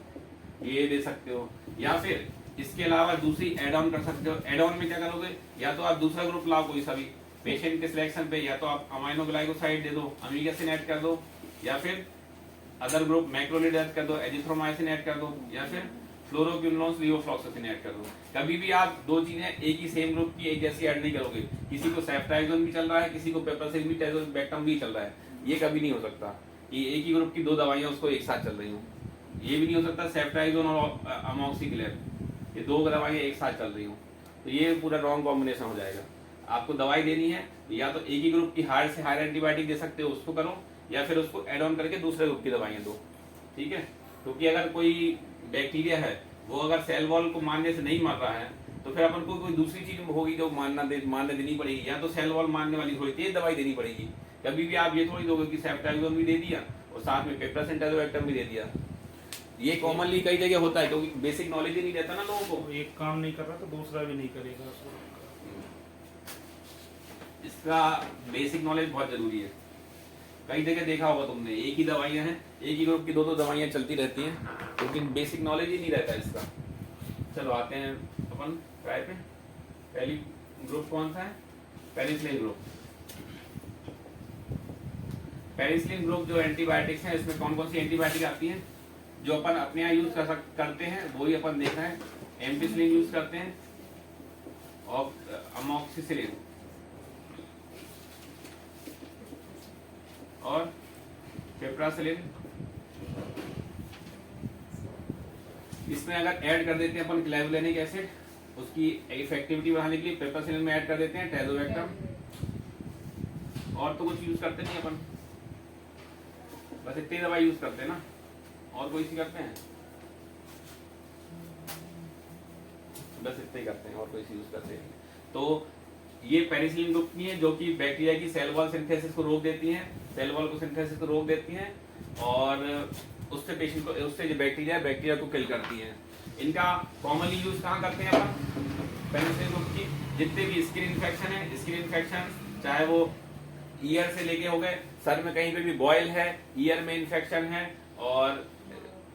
[SPEAKER 2] ये दे सकते हो। या फिर इसके अलावा दूसरी एड ऑन कर सकते हो। एड ऑन में क्या करोगे, या तो आप दूसरा ग्रुप लाओ कोई सा भी पेशेंट के सिलेक्शन पे, या तो आप अमाइनोग्लाइकोसाइड दे दो, अमीगेसिन ऐड कर दो, या फिर अदर ग्रुप मैक्रोलिड ऐड कर दो, एजिथ्रोमाइसिन ऐड कर दो, या फिर फ्लोरोक्विनोलोन, लिवोफ्लॉक्सासिन ऐड कर दो। कभी भी आप 2 चीजें एक ही सेम ग्रुप की एक जैसी ऐड नहीं करोगे। किसी को सेफ्ट्राइजोन भी चल रहा है, किसी को पेप्रासिलिन भी, टैजोबैक्टम भी चल रहा है, ये कभी नहीं हो सकता। ये एक ही ग्रुप की 2 दवाइयां उसको एक साथ चल रही हो, ये भी नहीं हो सकता। सेफ्ट्राइजोन और अमोक्सिक्लेव, ये 2 दवाइयां एक साथ चल रही हो, तो ये पूरा रॉन्ग कॉम्बिनेशन हो जाएगा। आपको दवाई देनी है, या तो एक ही ग्रुप की हायर से हायर एंटीबायोटिक दे सकते हो, उसको करो, या फिर उसको एड ऑन करके दूसरे ग्रुप की दवाइयां दो, ठीक है। क्योंकि अगर कोई बैक्टीरिया है, वो अगर सेल वॉल को मारने से नहीं मर रहा है, तो फिर अपन को कोई दूसरी चीज होगी जो मारने देनी पड़ेगी, या तो सेल वॉल मारने वाली थोड़ी तेज दवाई देनी पड़ेगी। कभी भी आप ये थोड़ी दोगे कि सेफ्ट्राइजोन भी दे दिया और साथ में पिप्रासिलिन टैजोबैक्टम भी दे दिया। ये कॉमनली कई जगह होता है, क्योंकि बेसिक नॉलेज ही नहीं रहता ना लोगों को।
[SPEAKER 1] एक काम नहीं कर रहा तो दूसरा भी नहीं करेगा,
[SPEAKER 2] इसका बेसिक नॉलेज बहुत जरूरी है। कई जगह देखा होगा तुमने, एक ही दवाइयां हैं, एक ही ग्रुप की 2 दवाइयां चलती रहती हैं, लेकिन बेसिक नॉलेज ही नहीं रहता इसका। चलो आते हैं अपन ट्राई पे। पहली ग्रुप कौन सा है? Penicillin group. पेनिसिलिन ग्रुप जो एंटीबायोटिक्स हैं, इसमें कौन कौन सी एंटीबायोटिक आती हैं जो अपन अपने यहाँ यूज करते हैं, वही अपन देख रहे हैं। एम्पिसिलिन यूज करते हैं, और अमोक्सिसिलिन, और पिप्रासिलिन। इसमें अगर ऐड कर देते हैं अपन क्लेवुलेनिक एसिड, उसकी इफेक्टिविटी बढ़ाने के लिए पिप्रासिलिन में ऐड कर देते हैं टैजोबैक्टम। और तो कुछ यूज करते नहीं अपन, बस इतनी दवाई यूज करते हैं ना, और कोई सी करते हैं? बस इतने ही करते हैं, और कोई सी यूज करते हैं। तो ये पेनिसिलिन ग्रुप की है जो कि बैक्टीरिया की सेल वॉल सिंथेसिस को रोक देती हैं, सेल वॉल को सिंथेसिस को रोक देती हैं और उससे पेशेंट को, उससे जो बैक्टीरिया को किल करती हैं। इनका कॉमनली यूज कहाँ करते हैं अपन? पेनिसिलिन ग्रुप की जितने भी स्किन इन्फेक्शन है, स्किन इन्फेक्शन चाहे वो ईयर से लेके हो गए, सर में कहीं पे भी बॉयल है, ईयर में इन्फेक्शन है और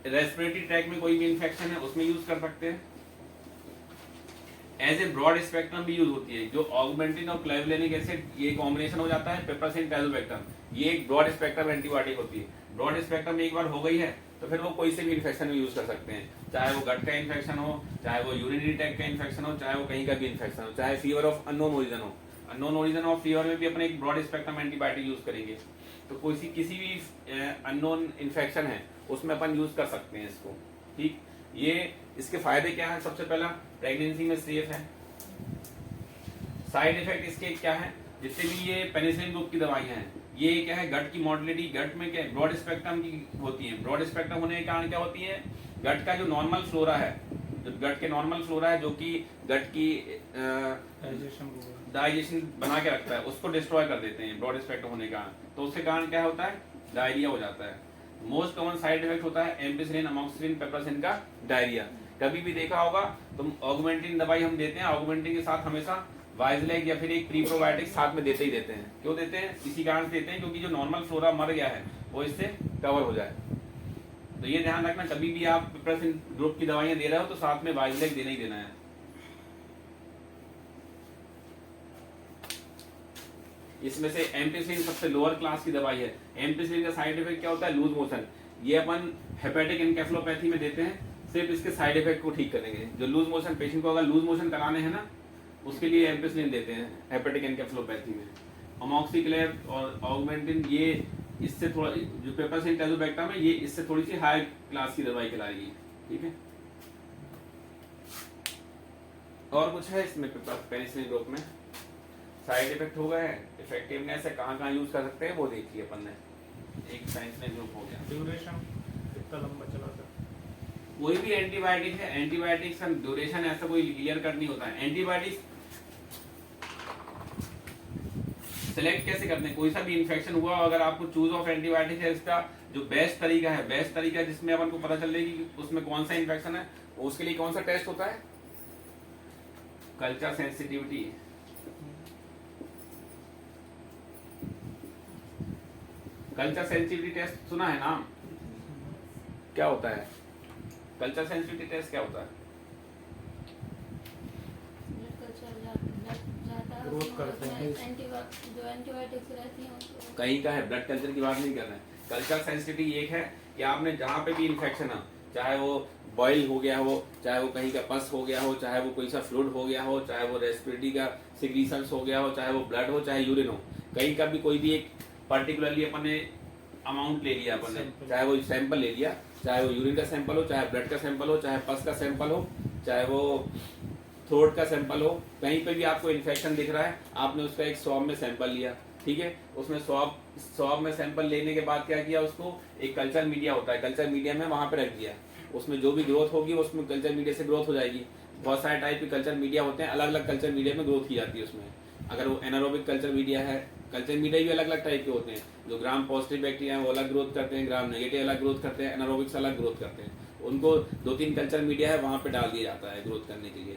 [SPEAKER 2] रेस्पिरेटरी ट्रैक में कोई भी इन्फेक्शन है, उसमें यूज कर सकते हैं। एज ए ब्रॉड स्पेक्ट्रम भी यूज होती है, जो ऑगमेंटिन और क्लेवुलिनिक एसिड ये कॉम्बिनेशन हो जाता है पिपरसिन टैजोबैक्टम, ये एक ब्रॉड स्पेक्ट्रम एंटीबायोटिक होती है। ब्रॉड स्पेक्ट्रम एक बार हो गई है तो फिर वो कोई से भी इन्फेक्शन में यूज कर सकते हैं, चाहे वो गट का इन्फेक्शन हो, चाहे वो यूरिनरी ट्रैक्ट का इन्फेक्शन हो, चाहे वो कहीं का भी इन्फेक्शन हो, चाहे फीवर ऑफ अननोन ओरिजिन हो। अननोन ओरिजिन ऑफ फीवर में भी अपने एक ब्रॉड स्पेक्ट्रम एंटीबायोटिक यूज करेंगे। तो कोई किसी भी अननोन इन्फेक्शन है उसमें अपन यूज कर सकते हैं इसको। ठीक, ये इसके फायदे क्या है? सबसे पहला, प्रेगनेंसी में सेफ है। साइड इफेक्ट इसके क्या है? जितने भी ये पेनिसिलिन ग्रुप की दवाइयां हैं, ये क्या है, गट की मोटिलिटी, गट में क्या ब्रॉड स्पेक्ट्रम की होती है। ब्रॉड स्पेक्ट्रम होने के कारण क्या होती है, गट का जो नॉर्मल फ्लोरा है, जो गट के नॉर्मल फ्लोरा है, जो कि गट की डाइजेशन बना के रखता है, उसको डिस्ट्रॉय कर देते हैं ब्रॉड स्पेक्ट्रम होने के कारण। तो उसके कारण क्या होता है, डायरिया हो जाता है। मोस्ट कॉमन साइड इफेक्ट होता है एम्पिसिलिन, अमोक्सिसिलिन, पेपरसिन का डायरिया। कभी भी देखा होगा तो ऑगमेंटिन दवाई हम देते हैं, ऑगमेंटिन के साथ हमेशा वाइजलेग या फिर एक प्री प्रोबायोटिक साथ में देते ही देते हैं। क्यों देते हैं? इसी कारण से देते हैं क्योंकि जो नॉर्मल फ्लोरा मर गया है वो इससे कवर हो जाए। तो ये ध्यान रखना, कभी भी आप पिपरसिन ग्रुप की दवाइयां दे रहे हो तो साथ में वाइजलेग देना ही देना है। इसमें से एम्पिसिलिन सबसे लोअर क्लास की दवाई है। एम्पिसिलिन का साइड इफेक्ट क्या होता है? Loose motion. ये अपन हेपेटिक एनकेफेलोपैथी में देते हैं, सिर्फ इसके साइड इफेक्ट को ठीक करेंगे। जो लूज मोशन, पेशेंट को अगर लूज मोशन कराने हैं ना, उसके लिए एम्पिसिलिन देते हैं हेपेटिक एनकेफेलोपैथी में। अमोक्सिक्लेव और ऑगमेंटिन ये इससे थोड़ा, जो पिपरसिन टैजोबैक्टम है ये इससे थोड़ी सी हाई क्लास की दवाई कहलाएगी। ठीक है, और कुछ है इसमें पेनिसिलिन ग्रुप में? साइड इफेक्ट हो गए, इफेक्टिवनेस है, कहाँ यूज कर सकते हैं वो देखिए अपन ने। एक पेनिसिलिन ग्रुप हो गया।
[SPEAKER 1] ड्यूरेशन कितना लंबा चला सकता है?
[SPEAKER 2] कोई भी एंटीबायोटिक है, एंटीबायोटिक्स का ड्यूरेशन ऐसा कोई क्लियर कट नहीं होता है। एंटीबायोटिक्स सिलेक्ट कैसे करते हैं? कोई सा भी इन्फेक्शन हुआ, अगर आपको चूज ऑफ एंटीबायोटिक है, इसका जो बेस्ट तरीका है, बेस्ट तरीका जिसमें अपन को पता चले कि उसमें कौन सा इन्फेक्शन है, उसके लिए कौन सा टेस्ट होता है? Culture sensitivity. Culture sensitivity test सुना है नाम? क्या होता है कल्चर सेंसिटिविटी टेस्ट? क्या होता है?
[SPEAKER 1] ग्रोथ करते हैं,
[SPEAKER 3] जो एंटीबायोटिक्स रहती हैं
[SPEAKER 2] कहीं का है, ब्लड कल्चर की बात नहीं कर रहे हैं। कल्चर सेंसिटिविटी एक है कि आपने जहाँ पे भी इन्फेक्शन है, चाहे वो बॉयल हो गया हो, चाहे वो कहीं का पस हो गया हो, चाहे वो कोई सा फ्लूइड हो गया हो, चाहे वो रेस्पिरेटरी का सिक्रीशंस हो गया हो, चाहे वो ब्लड हो, चाहे यूरिन हो, कहीं का भी कोई भी एक पर्टिकुलरली अपन ने अमाउंट ले लिया, अपन ने चाहे वो सैंपल ले लिया, चाहे वो यूरिन का सैंपल हो, चाहे ब्लड का सैंपल हो, चाहे पस का सैंपल हो, चाहे वो थ्रोट का सैंपल हो, कहीं पे भी आपको इन्फेक्शन दिख रहा है, आपने उसका एक स्वैब में सैंपल लिया। ठीक है, उसमें स्वैब में सैंपल लेने के बाद क्या किया, उसको एक कल्चर मीडिया होता है, कल्चर मीडिया में वहां पे रख दिया। उसमें जो भी ग्रोथ होगी उसमें कल्चर मीडिया से ग्रोथ हो जाएगी। बहुत सारे टाइप के कल्चर मीडिया होते हैं, अलग अलग कल्चर मीडिया में ग्रोथ की जाती है उसमें। अगर वो एनारोबिक कल्चर मीडिया है, कल्चर मीडिया भी अलग अलग टाइप के होते हैं। जो ग्राम पॉजिटिव बैक्टीरिया है वो अलग ग्रोथ करते हैं, ग्राम नेगेटिव अलग ग्रोथ करते हैं, एनारोबिक्स अलग ग्रोथ करते हैं। उनको 2-3 कल्चर मीडिया है वहां पे डाल दिया जाता है ग्रोथ करने के लिए।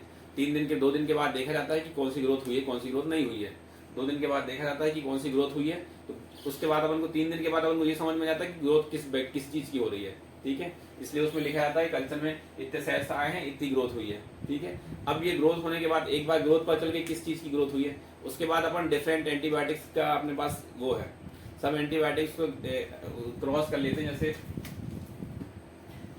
[SPEAKER 2] 2 दिन के बाद देखा जाता है कि कौन सी ग्रोथ हुई है, कौन सी ग्रोथ नहीं हुई है। 2 दिन के बाद देखा जाता है कि कौन सी ग्रोथ हुई है, तो उसके बाद अपन को 3 दिन के बाद अपन को ये समझ में जाता है कि ग्रोथ किस चीज की हो रही है। ठीक है, इसलिए उसमें लिखा जाता है कल्चर में इतने सेल्स आए हैं, इतनी ग्रोथ हुई है। ठीक है, अब ये ग्रोथ होने के बाद एक बार ग्रोथ पता चल गई किस चीज की ग्रोथ हुई है, उसके बाद अपन डिफरेंट एंटीबायोटिक्स का अपने पास वो है, सब एंटीबायोटिक्स को क्रॉस कर लेते हैं। जैसे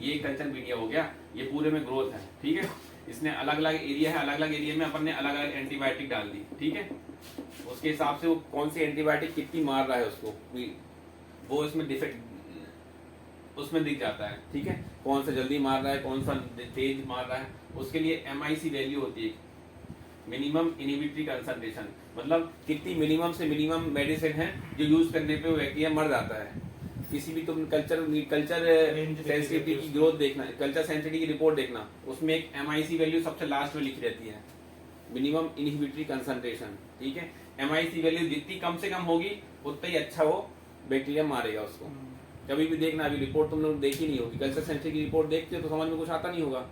[SPEAKER 2] ये कल्चर मीडिया हो गया, ये पूरे में ग्रोथ है। ठीक है, इसने अलग अलग एरिया है, अलग अलग एरिया में अपन ने अलग अलग एंटीबायोटिक डाल दी। ठीक है, उसके हिसाब से वो कौन सी एंटीबायोटिक कितनी मार रहा है उसको, वो इसमें डिफेक्ट उसमें दिख जाता है। ठीक है, कौन सा जल्दी मार रहा है, कौन सा तेज मार रहा है, उसके लिए MIC वैल्यू होती है, मिनिमम इनहिबिटरी कंसंट्रेशन, मतलब कितनी मिनिमम से मिनिमम मेडिसिन है जो यूज करने पे वो बैक्टीरिया मर जाता है। किसी भी तुम कल्चर सेंसिटिविटी की ग्रोथ देखना, कल्चर सेंसिटिविटी की रिपोर्ट देखना, उसमें एक MIC वैल्यू सबसे लास्ट में लिखी रहती है। मिनिमम इनहिबिटरी कंसंट्रेशन, ठीक है। MIC वैल्यू जितनी कम से कम होगी उतना ही अच्छा वो बैक्टीरिया मारेगा उसको। कभी भी देखना, अभी रिपोर्ट तुम लोग देखी नहीं होगी, कल्चर सेंसिटिव की रिपोर्ट देखते हो तो समझ में कुछ आता नहीं होगा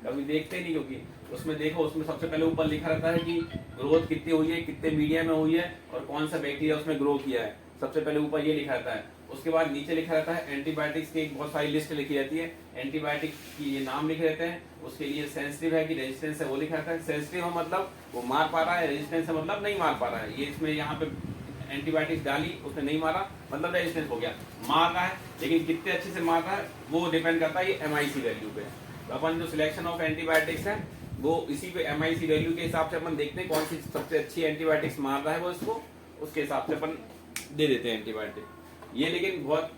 [SPEAKER 2] कभी देखते नहीं, क्योंकि उसमें देखो, उसमें सबसे पहले ऊपर लिखा रहता है कि ग्रोथ कितनी हुई है, कितने मीडिया में हुई है और कौन सा बैक्टीरिया उसमें ग्रो किया है, सबसे पहले ऊपर ये लिखा रहता है। उसके बाद नीचे लिखा रहता है एंटीबायोटिक्स की एक बहुत सारी लिस्ट लिखी रहती है, एंटीबायोटिक की ये नाम लिखे रहते हैं, उसके लिए सेंसिटिव है कि रेजिस्टेंस है वो लिखा रहता है। सेंसिटिव हो मतलब वो मार पा रहा है, रेजिस्टेंस है मतलब नहीं मार पा रहा है। ये इसमें यहाँ पे एंटीबायोटिक्स डाली, उसने नहीं मारा मतलब रेजिस्टेंस हो गया। मार रहा है लेकिन कितने अच्छे से मार रहा है वो डिपेंड करता है ये MIC वैल्यू पे। तो अपन जो सिलेक्शन ऑफ एंटीबायोटिक्स है वो इसी पे MIC वैल्यू के हिसाब से अपन देखते हैं कौन सी सबसे अच्छी एंटीबायोटिक्स मार रहा है वो इसको, उसके हिसाब से अपन दे देते हैं एंटीबायोटिक। ये लेकिन बहुत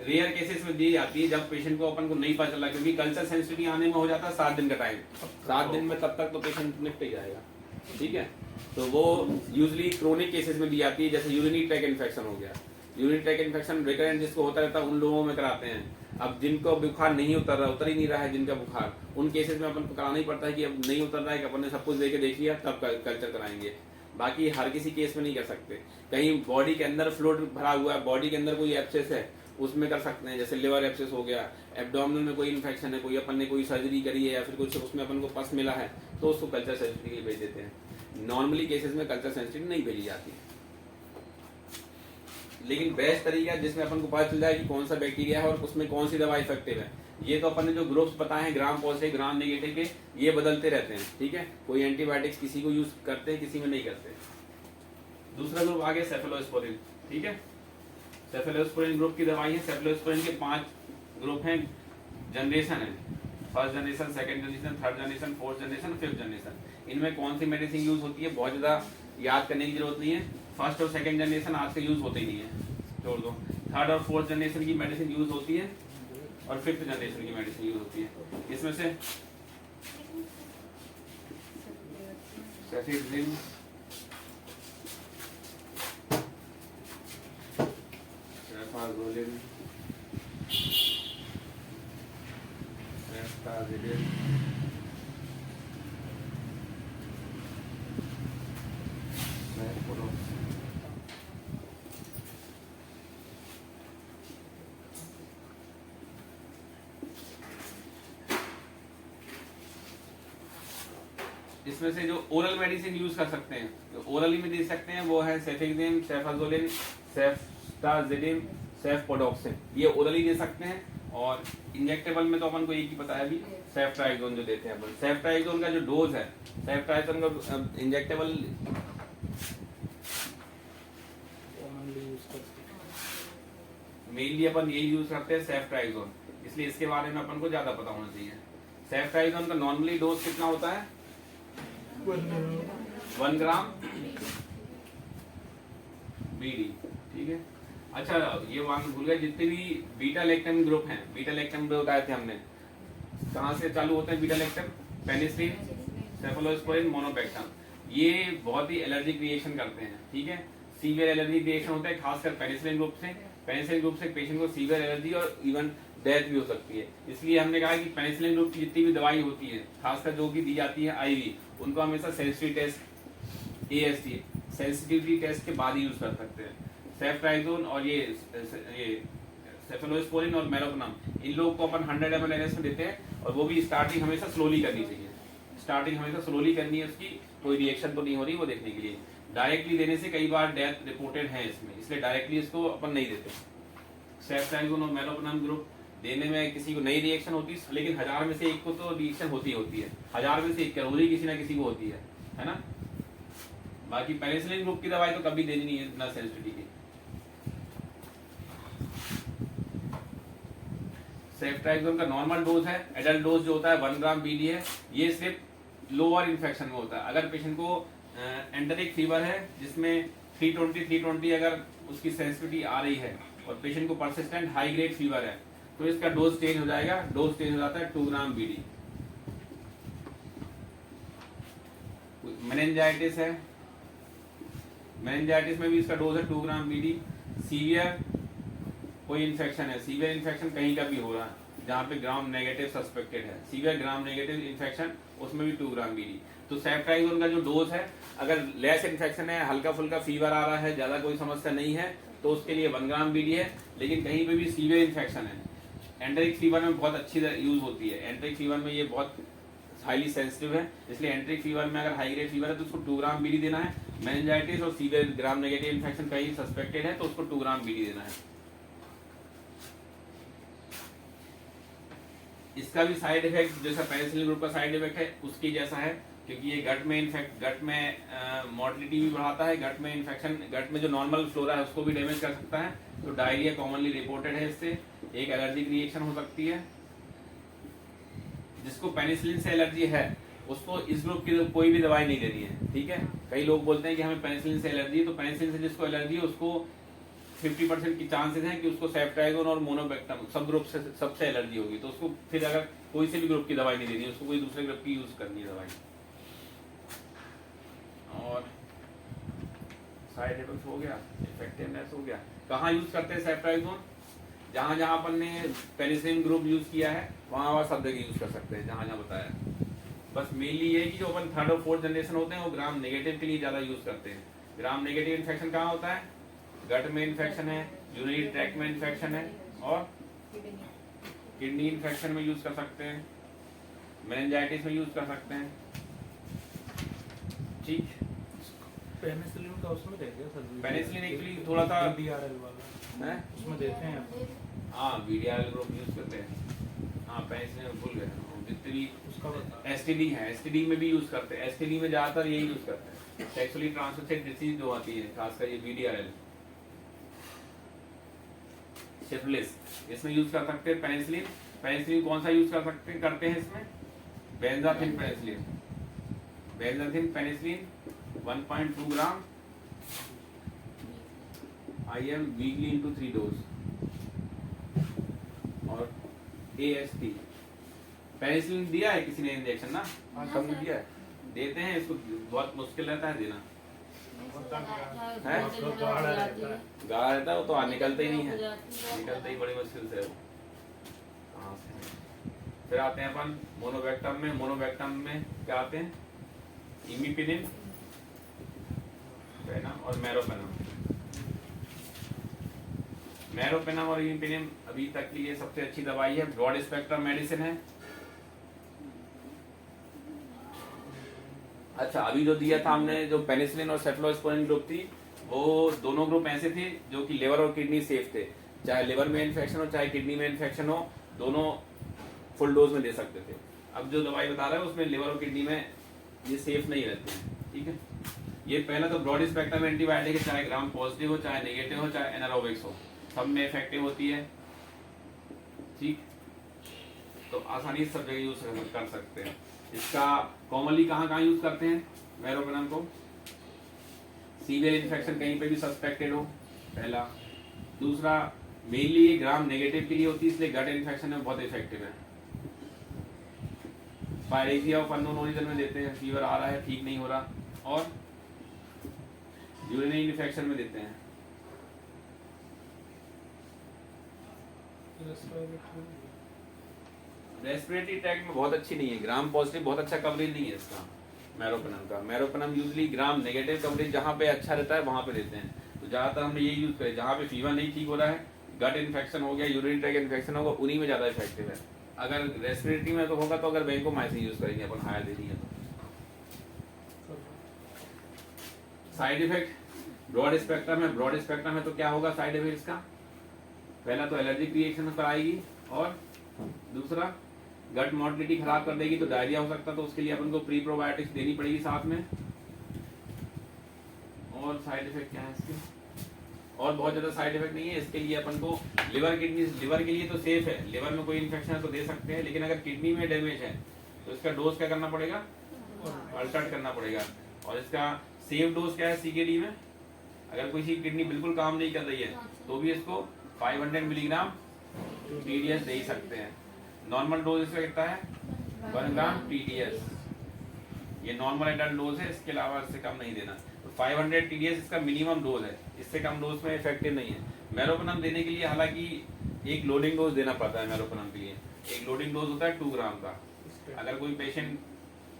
[SPEAKER 2] रेयर केसेस में दी जाती है जब पेशेंट को अपन को नहीं पता चला, क्योंकि कल्चर सेंसिटिविटी आने में हो जाता है 7 दिन का टाइम, 7 दिन में तब तक तो पेशेंट निपट ही जाएगा, ठीक है। तो वो यूजुअली क्रोनिक केसेस में दी जाती है, जैसे यूरिनरी ट्रैक इन्फेक्शन हो गया। यूरिनरी ट्रैक इन्फेक्शन रिकरेंट जिसको होता रहता है उन लोगों में कराते हैं। अब जिनको बुखार नहीं उतर ही नहीं रहा है, जिनका बुखार, उन केसेस में अपन को कराना ही पड़ता है कि अब नहीं उतर रहा है कि अपन ने सब कुछ देके देख लिया तब कल्चर कराएंगे। बाकी हर किसी केस में नहीं कर सकते। कहीं बॉडी के अंदर फ्लूइड भरा हुआ है, बॉडी के अंदर कोई एब्सेस है उसमें कर सकते हैं, जैसे लिवर एब्सेस हो गया, एब्डोमिनल में कोई इन्फेक्शन है, कोई अपन ने कोई सर्जरी करी है या फिर कुछ उसमें अपन को पस मिला है तो उसको कल्चर सेंसिटिव के लिए भेज देते हैं। नॉर्मली केसेस में कल्चर सेंसिटिव नहीं भेजी जाती। लेकिन बेस्ट तरीका जिसमें अपन को पता चल जाए कि कौन सा बैक्टीरिया है और उसमें कौन सी दवा इफेक्टिव है, ये तो अपन ने जो ग्रुप्स बताए हैं ग्राम पॉजिटिव ग्राम नेगेटिव के, ये बदलते रहते हैं, ठीक है। कोई एंटीबायोटिक्स किसी को यूज करते हैं किसी में नहीं करते। दूसरा ग्रुप आगे सेफेलोस्पोरिन, ठीक है। सेफेलोस्पोरिन ग्रुप की दवाई है। सेफेलोस्पोरिन के 5 ग्रुप हैं, जनरेशन है, first generation, second generation, third generation, fourth generation, fifth generation. इनमें कौन सी मेडिसिन यूज होती है बहुत ज्यादा याद करने की जरूरत नहीं है। फर्स्ट और सेकंड जनरेशन आज से यूज होते ही नहीं है, छोड़ दो। थर्ड और फोर्थ जनरेशन की मेडिसिन यूज होती है और फिफ्थ जनरेशन की मेडिसिन यूज होती है। इसमें से सेफिजिम, सेफाज़ोलिन, सेफ्टाज़िलिन, इसमें से जो ओरल मेडिसिन यूज कर सकते हैं, जो ओरली में दे सकते हैं वो है सेफिजिम, सेफाज़ोलिन, सेफ्टाज़िलिन, सेफपोडॉक्सिन, ये ओरली दे सकते हैं। और इंजेक्टेबल में तो अपन को एक ही पता है अभी, सेफ्ट्राइजोन जो देते हैं अपन। सेफ्ट्राइजोन का जो डोज है, सेफ्ट्राइजोन का इंजेक्टेबल मेनली अपन यही यूज करते हैं सेफ्ट्राइजोन, इसलिए इसके बारे में अपन को ज्यादा पता होना चाहिए। सेफ्ट्राइजोन का नॉर्मली डोज कितना होता है? 1 ग्राम BD, ठीक है। अच्छा ये वन भूल गए, जितने भी बीटा लैक्टम ग्रुप हैं, बीटा लैक्टम ग्रुप बताए थे हमने, कहाँ से चालू होते हैं beta lactam? Penicillin, cephalosporin, monobactam. ये बहुत ही एलर्जिक रिएक्शन करते हैं, ठीक है। सीवियर एलर्जिक रिएक्शन होता है खासकर पेनिसिलिन ग्रुप से। पेनिसिलिन ग्रुप से पेशेंट को सीवियर एलर्जी और इवन डेथ भी हो सकती है। इसलिए हमने कहा कि पेनिसिलिन ग्रुप की जितनी भी दवाई होती है, खासकर जो कि दी जाती है IV, उनको हमेशा sensitivity test AST sensitivity test के बाद यूज कर सकते हैं। सेफ्ट्राइजोन और ये सेफेलोस्पोरिन और मेरोपेनम, इन लोगों को अपन 100 ml NS में देते हैं और वो भी स्टार्टिंग हमेशा स्लोली करनी चाहिए। स्टार्टिंग हमेशा स्लोली करनी है, उसकी कोई रिएक्शन तो नहीं हो रही वो देखने के लिए। डायरेक्टली देने से कई बार डेथ रिपोर्टेड है इसमें, इसलिए डायरेक्टली इसको अपन नहीं देते। सेफ्ट्राइजोन और मेरोपेनम ग्रुप देने में किसी को नई रिएक्शन होती है, लेकिन 1000 में से एक को तो रिएक्शन होती है, 1000 में से एक जरूरी किसी ना किसी को होती है ना। बाकी पेनिसिलिन ग्रुप की दवाई तो कभी देनी नहीं है इतना सेंसिटिविटी की। सेफ्ट्राइजोन का नॉर्मल डोज है, एडल्ट डोज जो होता है 1 ग्राम BD है। ये सिर्फ लोअर इन्फेक्शन में होता है। अगर पेशेंट को एंटेरिक फीवर है जिसमें 320 अगर उसकी सेंसिटिविटी आ रही है और पेशेंट को परसिस्टेंट हाई ग्रेड फीवर है तो इसका डोज चेंज हो जाएगा। डोज चेंज हो जाता है 2 ग्राम BD। मेनिंजाइटिस है, मेनिंजाइटिस में भी इसका डोज है 2 ग्राम BD। सीवियर कोई इन्फेक्शन है, सीवियर इन्फेक्शन कहीं का भी हो रहा है जहाँ पे ग्राम नेगेटिव सस्पेक्टेड है, सीवियर ग्राम नेगेटिव इन्फेक्शन, उसमें भी 2 ग्राम बीडी। तो सेफ्ट्राइजोन का जो डोज है, अगर लेस इन्फेक्शन है, हल्का फुल्का फीवर आ रहा है, ज्यादा कोई समस्या नहीं है, तो उसके लिए 1 ग्राम बीडी है। लेकिन कहीं पे भी सीवियर इन्फेक्शन है, एंटेरिक फीवर में बहुत अच्छी यूज होती है, एंटेरिक फीवर में ये बहुत हाईली सेंसिटिव है, इसलिए एंटेरिक फीवर में अगर हाई ग्रेड फीवर है तो उसको 2 ग्राम बीडी देना है। मेनिंजाइटिस और सीवियर ग्राम नेगेटिव इन्फेक्शन कहीं सस्पेक्टेड है तो उसको 2 ग्राम बीडी देना है। इसका भी साइड इफेक्ट जैसा पेनिसिलिन ग्रुप का साइड इफेक्ट है उसकी जैसा है, क्योंकि ये गट में मोर्टिलिटी भी बढ़ाता है, गट में इन्फेक्शन, गट में जो नॉर्मल फ्लोरा है उसको भी डैमेज कर सकता है। तो डायरिया कॉमनली रिपोर्टेड है, इससे एक एलर्जिक रिएक्शन हो सकती है। जिसको पेनिसिलिन से एलर्जी है उसको इस ग्रुप की कोई भी दवाई नहीं देनी है, ठीक है। कई लोग बोलते हैं कि हमें पेनिसिलिन से एलर्जी है, तो पेनिसिलिन से जिसको एलर्जी है उसको 50% की चांसेस हैं कि उसको सेफ्ट्राइजोन और मोनोबेक्टम सब ग्रुप से सबसे एलर्जी होगी, तो उसको फिर अगर कोई से भी ग्रुप की दवाई नहीं देनी है, उसको कोई दूसरे ग्रुप की यूज करनी है दवाई। और साइड इफेक्ट हो गया, इफेक्टिवनेस हो गया। कहाँ यूज करते हैं सेफ्ट्राइजोन? जहां जहां अपन ने पेनिसिलिन ग्रुप यूज किया है वहां सब जगह यूज कर सकते हैं, जहां जहां बताया। बस मेनली ये कि जो अपन 3rd और 4th जनरेशन होते हैं वो ग्राम नेगेटिव के लिए ज्यादा यूज करते हैं। ग्राम नेगेटिव इन्फेक्शन कहाँ होता है? गट में इन्फेक्शन है, यूरिनरी ट्रैक्ट में इन्फेक्शन है, और किडनी इन्फेक्शन में यूज कर सकते हैं, मेनिंजाइटिस में यूज कर सकते हैं, ठीक।
[SPEAKER 1] पेनिसिलिन का उसमें दे दिया सर,
[SPEAKER 2] पेनिसिलिन एक्चुअली थोड़ा सा
[SPEAKER 1] DRL वाला
[SPEAKER 2] है,
[SPEAKER 1] उसमें देते हैं अपन।
[SPEAKER 2] हाँ VDRL ग्रुप यूज करते हैं। हाँ पेनिसिलिन भूल गए, जितने भी
[SPEAKER 1] उसका बता।
[SPEAKER 2] एसटीडी है, एसटीडी में भी यूज करते हैं। एसटीडी में ज्यादातर यही यूज करते हैं, सेक्सुअली ट्रांसमिटेड डिसीज जो आती है, खासकर ये VDRL, सिफिलिस, इसमें यूज कर सकते हैं पेनिसिलिन। पेनिसिलिन कौन सा यूज करते हैं इसमें? बेंजाथिन पेनिसिलिन, बेंजाथिन पेनिसिलिन 1.2 ग्राम IM वीकली इनटू 3 डोज। और AST पेनिसिलिन दिया है किसी ने इंजेक्शन ना?
[SPEAKER 1] हाँ,
[SPEAKER 2] सबने दिया है, देते हैं इसको, बहुत मुश्किल रहता है देना, है? गाढ़ा रहता है वो तो निकलता ही नहीं है, निकलता ही बड़ी मुश्किल से है वो। कहाँ से? फिर आते हैं अपन मोनोबेक्टम में। मोनोबेक्टम में क्या आते हैं? इमिपेनिम, पेनम और मैरोपेनम। मैरोपेनम और इमिपेनिम अभी तक की ये सबसे अच्छी दवाई है, ब्रॉड स्पेक्ट्रम मेडिसिन है। अच्छा, अभी जो दिया था हमने, जो पेनिसिलिन और सेफलोस्पोरिन ग्रुप थी, वो दोनों ग्रुप ऐसे थे जो कि लिवर और किडनी सेफ थे। चाहे लिवर में इन्फेक्शन हो चाहे किडनी में इन्फेक्शन हो, दोनों फुल डोज में दे सकते थे। अब जो दवाई बता रहा है उसमें लिवर और किडनी में ये सेफ नहीं रहते हैं, ठीक है। ये पहला तो ब्रॉड स्पेक्ट्रम एंटीबायोटिक है, चाहे ग्राम पॉजिटिव हो, चाहे नेगेटिव हो, चाहे एनारोबिक्स हो, सब में इफेक्टिव होती है, ठीक। तो आसानी से सब जगह यूज कर सकते हैं। इसका कॉमनली कहाँ यूज करते हैं मैरोपेनम को? सीवियर इन्फेक्शन कहीं पे भी सस्पेक्टेड हो, पहला। दूसरा, मेनली ये ग्राम नेगेटिव के लिए होती है, इसलिए गट इन्फेक्शन में बहुत इफेक्टिव है। पायरेसिया ऑफ अननोन ओरिजिन में देते हैं, फीवर आ रहा है, ठीक नहीं हो रहा, और यूरिनरी इन्फेक्शन में देते हैं। रेस्पिरेटरी ट्रैक्ट में बहुत अच्छी नहीं है, ग्राम पॉजिटिव बहुत अच्छा कवरेज नहीं है इसका मैरोपेनम का। मैरोपेनम यूजली ग्राम नेगेटिव कवरेज जहाँ पे अच्छा रहता है वहाँ पे देते हैं। तो ज्यादातर हमने यही यूज करे, जहाँ पे फीवर नहीं ठीक हो रहा है, गट इन्फेक्शन हो गया, यूरिनरी ट्रैक्ट इन्फेक्शन होगा, उन्हीं में ज्यादा इफेक्टिव है। अगर रेस्पिरेटरी में तो होगा तो अगर वैंकोमाइसिन यूज करेंगे अपन, हायर देनी है तो। साइड इफेक्ट ब्रॉड स्पेक्ट्रम है, ब्रॉड स्पेक्ट्रम है तो क्या होगा साइड इफेक्ट इसका? पहला तो एलर्जिक रिएक्शन कराएगी, और दूसरा गट मोटिलिटी खराब कर देगी, तो डायरिया हो सकता है, तो उसके लिए अपन को प्री प्रोबायोटिक्स देनी पड़ेगी साथ में। और साइड इफेक्ट क्या है इसके? और बहुत ज्यादा साइड इफेक्ट नहीं है इसके लिए। अपन को लिवर किडनी, लिवर के लिए तो सेफ है, लिवर में कोई इन्फेक्शन है तो दे सकते हैं, लेकिन अगर किडनी में डैमेज है तो इसका डोज क्या करना पड़ेगा? अल्टर्ट करना पड़ेगा। और इसका सेफ डोज क्या है CKD में? अगर कोई सी किडनी बिल्कुल काम नहीं कर रही है तो भी इसको 500 मिलीग्राम TDS दे ही सकते हैं। नॉर्मल डोज इसका कितना है? 1 ग्राम TDS, ये नॉर्मल एडल्ट डोज है, इसके अलावा इससे कम नहीं देना। तो 500 TDS इसका मिनिमम डोज है, इससे कम डोज में इफेक्टिव नहीं है। मैरोपेनम देने के लिए हालांकि एक लोडिंग डोज देना पड़ता है मैरोपेनम के लिए, एक लोडिंग डोज होता है 2 ग्राम का। अगर कोई पेशेंट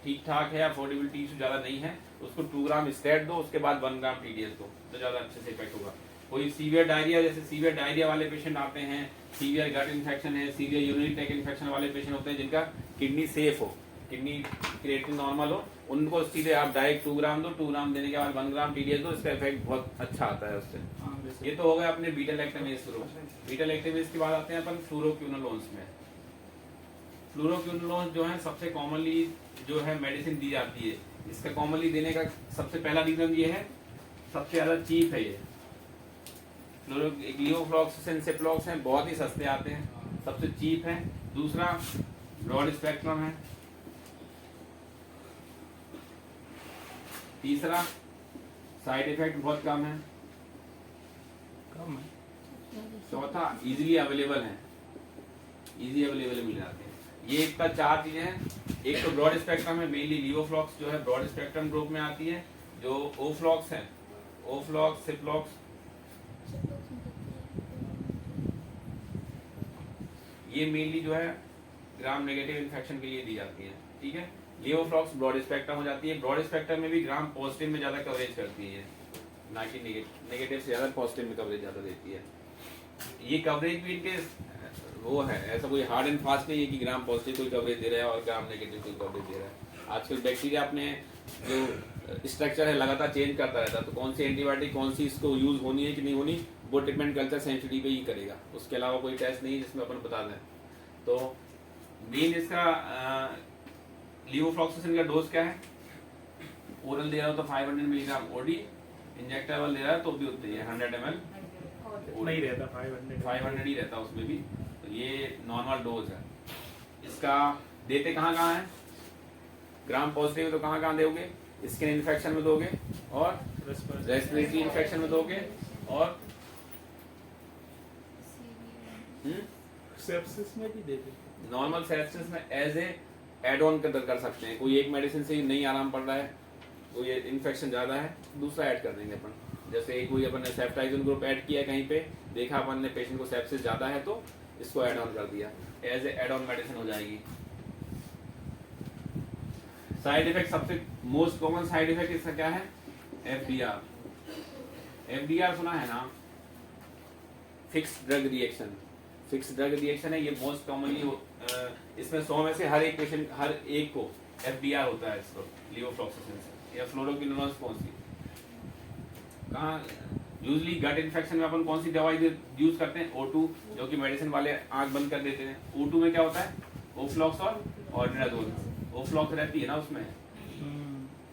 [SPEAKER 2] ठीक ठाक है, अफोर्डेबिलिटी इशू ज़्यादा नहीं है, उसको 2 ग्राम स्टेट दो, उसके बाद 1 ग्राम TDS दो, तो ज़्यादा अच्छे से इफेक्ट होगा। कोई सीवियर डायरिया, जैसे सीवियर डायरिया वाले पेशेंट आते हैं, सीवियर गट इन्फेक्शन है, सीवियर यूरिनरी ट्रैक्ट इन्फेक्शन वाले पेशेंट होते हैं जिनका किडनी सेफ हो, किडनी क्रिएटिन नॉर्मल हो, उनको सीधे आप डायरेक्ट 2 ग्राम दो, 2 ग्राम देने के बाद 1 ग्राम TDS दो, इसका इफेक्ट बहुत अच्छा आता है उससे। ये तो हो गया अपने beta lactamase group. Beta lactamase के बाद आते हैं अपन फ्लोरोक्विनोलोन्स में। फ्लोरोक्विनोलोन्स जो है सबसे कॉमनली जो है मेडिसिन दी जाती है, इसका कॉमनली देने का सबसे पहला रीजन ये है, सबसे ज्यादा चीप है ये। लियोफ्लॉक्स सिप्लॉक्स हैं, बहुत ही सस्ते आते हैं, सबसे चीप है। दूसरा ब्रॉड स्पेक्ट्रम है। तीसरा साइड इफेक्ट बहुत कम है। चौथा इजीली अवेलेबल है, इजी अवेलेबल मिल जाते हैं। ये इसका 4 चीजें हैं। एक तो ब्रॉड स्पेक्ट्रम है, मेनली लियोफ्लॉक्स जो है ब्रॉड स्पेक्ट्रम ग्रुप में आती है। जो ओफ्लॉक्स है, ओफ्लॉक्स सिप्लॉक्स, ये मेनली जो है ग्राम नेगेटिव इन्फेक्शन के लिए दी जाती है, ठीक है। लियोफ्लॉक्स ब्रॉड स्पेक्ट्रम हो जाती है। ब्रॉड स्पेक्ट्रम में भी ग्राम पॉजिटिव में ज्यादा कवरेज करती है, ना कि नेगेटिव से ज्यादा पॉजिटिव में कवरेज ज्यादा देती है। ये कवरेज भी इनके वो है, ऐसा कोई हार्ड एंड फास्ट नहीं है कि ग्राम पॉजिटिव कोई कवरेज दे रहा है और ग्राम नेगेटिव कोई कवरेज दे रहा है। आजकल बैक्टीरिया अपने जो स्ट्रक्चर है लगातार चेंज करता रहता है, तो कौन सी एंटीबायोटिक कौन सी इसको यूज होनी है कि नहीं होनी, वो ट्रीटमेंट कल्चर सेंसिटिव पे ही करेगा, उसके अलावा कोई टेस्ट नहीं जिसमें अपन बता दें। तो मेन इसका लियोफ्लॉक्सासिन का डोज क्या है, ओरल दे रहा हो तो 500 मिलीग्राम ओडी, इंजेक्टेबल दे रहा है तो भी उतनी है 100 ml
[SPEAKER 1] नहीं रहता,
[SPEAKER 2] 500 ही रहता उसमें भी। तो ये नॉर्मल डोज है इसका। देते कहाँ कहाँ है, ग्राम पॉजिटिव तो कहाँ कहाँ दोगे, स्किन इन्फेक्शन में दोगे और रेस्पिरेटरी इन्फेक्शन में दोगे और
[SPEAKER 1] सेप्सिस में भी दे दे।
[SPEAKER 2] नॉर्मल सेप्सिस में एज ए एड ऑन कर सकते हैं। कोई एक मेडिसिन से नहीं आराम पड़ रहा है, कोई इन्फेक्शन ज्यादा है, दूसरा ऐड कर देंगे अपन। जैसे कोई अपन ने सेप्टाइजन ग्रुप ऐड किया कहीं पे, देखा अपन ने पेशेंट को सेप्सिस ज्यादा है तो इसको ऐड ऑन कर दिया, as a add on medicine हो जाएगी। साइड इफेक्ट, सबसे मोस्ट कॉमन साइड इफेक्ट इसका क्या है, FDR। FDR सुना है ना, fixed drug reaction. Fixed drug reaction है ये मोस्ट कॉमनली, इसमें 100 में से हर एक पेशेंट, हर एक को FDR होता है इसको, लियोफ्लॉक्सासिन से या फ्लोरोक्विनोलोन्स कौन सी। कहाँ यूजली गट इन्फेक्शन में अपन कौन सी दवाई यूज करते हैं, O2, जो कि मेडिसिन वाले आंख बंद कर देते हैं। O2 में क्या होता है, ओफ्लॉक्स और ऑर्डिनाजोल, ओफ्लॉक्स रहती है ना उसमें,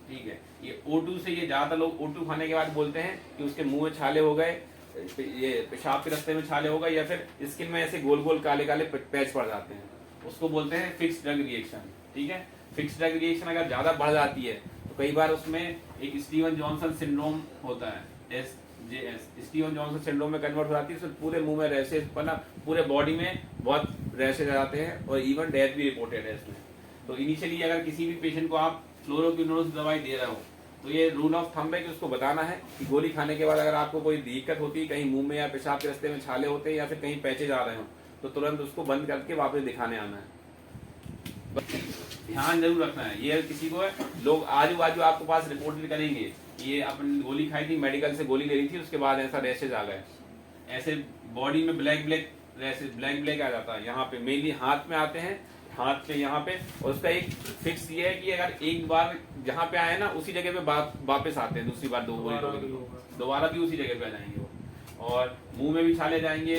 [SPEAKER 2] ठीक है। ये O2 से, ये ज्यादातर लोग O2 खाने के बाद बोलते हैं कि उसके मुंह में छाले हो गए, ये पेशाब के रास्ते में छाले हो गए, या फिर स्किन में ऐसे गोल गोल काले काले पैच पड़ जाते हैं, उसको बोलते हैं फिक्स्ड ड्रग रिएक्शन, ठीक है। फिक्स्ड ड्रग रिएक्शन अगर ज्यादा बढ़ जाती है तो कई बार उसमें एक स्टीवन जॉनसन सिंड्रोम होता है, SJS, स्टीवन जॉनसन सिंड्रोम में कन्वर्ट हो जाती है, उसमें पूरे मुंह में रैशेज, पूरे बॉडी में बहुत रैशेज आ जाते हैं और इवन डेथ भी रिपोर्टेड है इसमें। तो इनिशियली अगर किसी भी पेशेंट को आप फ्लोरोक्विनोलोन्स दवाई दे रहे हो तो ये रूल ऑफ थंब है कि उसको बताना है कि गोली खाने के बाद अगर आपको कोई दिक्कत होती है, कहीं मुंह में या पेशाब के रास्ते में छाले होते हैं या फिर कहीं पैचेज आ रहे हो, तो तुरंत उसको बंद करके वापस दिखाने आना है। ध्यान जरूर रखना है, ये किसी को लोग आजू बाजू आपके पास रिपोर्ट करेंगे, ये अपन गोली खाई थी, मेडिकल से गोली ले रही थी, उसके बाद ऐसा रैशेज आ गए, ऐसे बॉडी में black black rashes, black black आ जाता है। यहाँ पे मेनली हाथ में आते हैं, हाथ पे यहाँ पे, और उसका एक फिक्स ये है कि अगर एक बार जहाँ पे आए ना उसी जगह पे वापस आते हैं, दूसरी बार दोबारा भी उसी जगह पे आ जाएंगे वो, और मुंह में भी छाले जाएंगे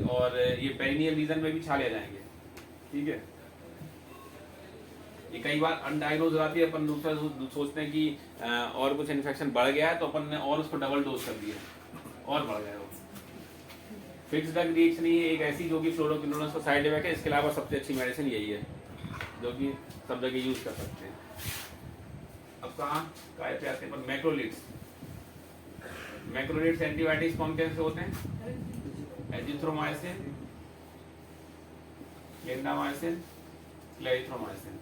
[SPEAKER 2] और ये पेरिनियल रीजन में भी छाले जाएंगे, ठीक है। ये कई बार अनडायग्नोज आती है, अपन दूसरा सोचते हैं कि और कुछ इन्फेक्शन बढ़ गया है तो अपन ने और उसको डबल डोज कर दिया और बढ़ गया। फिक्स्ड ड्रग रिएक्शन ही एक ऐसी जो कि फ्लोरोक्विनोलोन्स का साइड इफेक्ट है, इसके अलावा सबसे अच्छी मेडिसिन यही है जो कि सब जगह यूज कर सकते हैं। अब कहाँ पे आते हैं, मैक्रोलिड्स। मैक्रोलिड्स एंटीबायोटिक्स कौन कैसे होते हैं, एजिथ्रोमाइसिन, क्लिंडामाइसिन, क्लेरिथ्रोमाइसिन।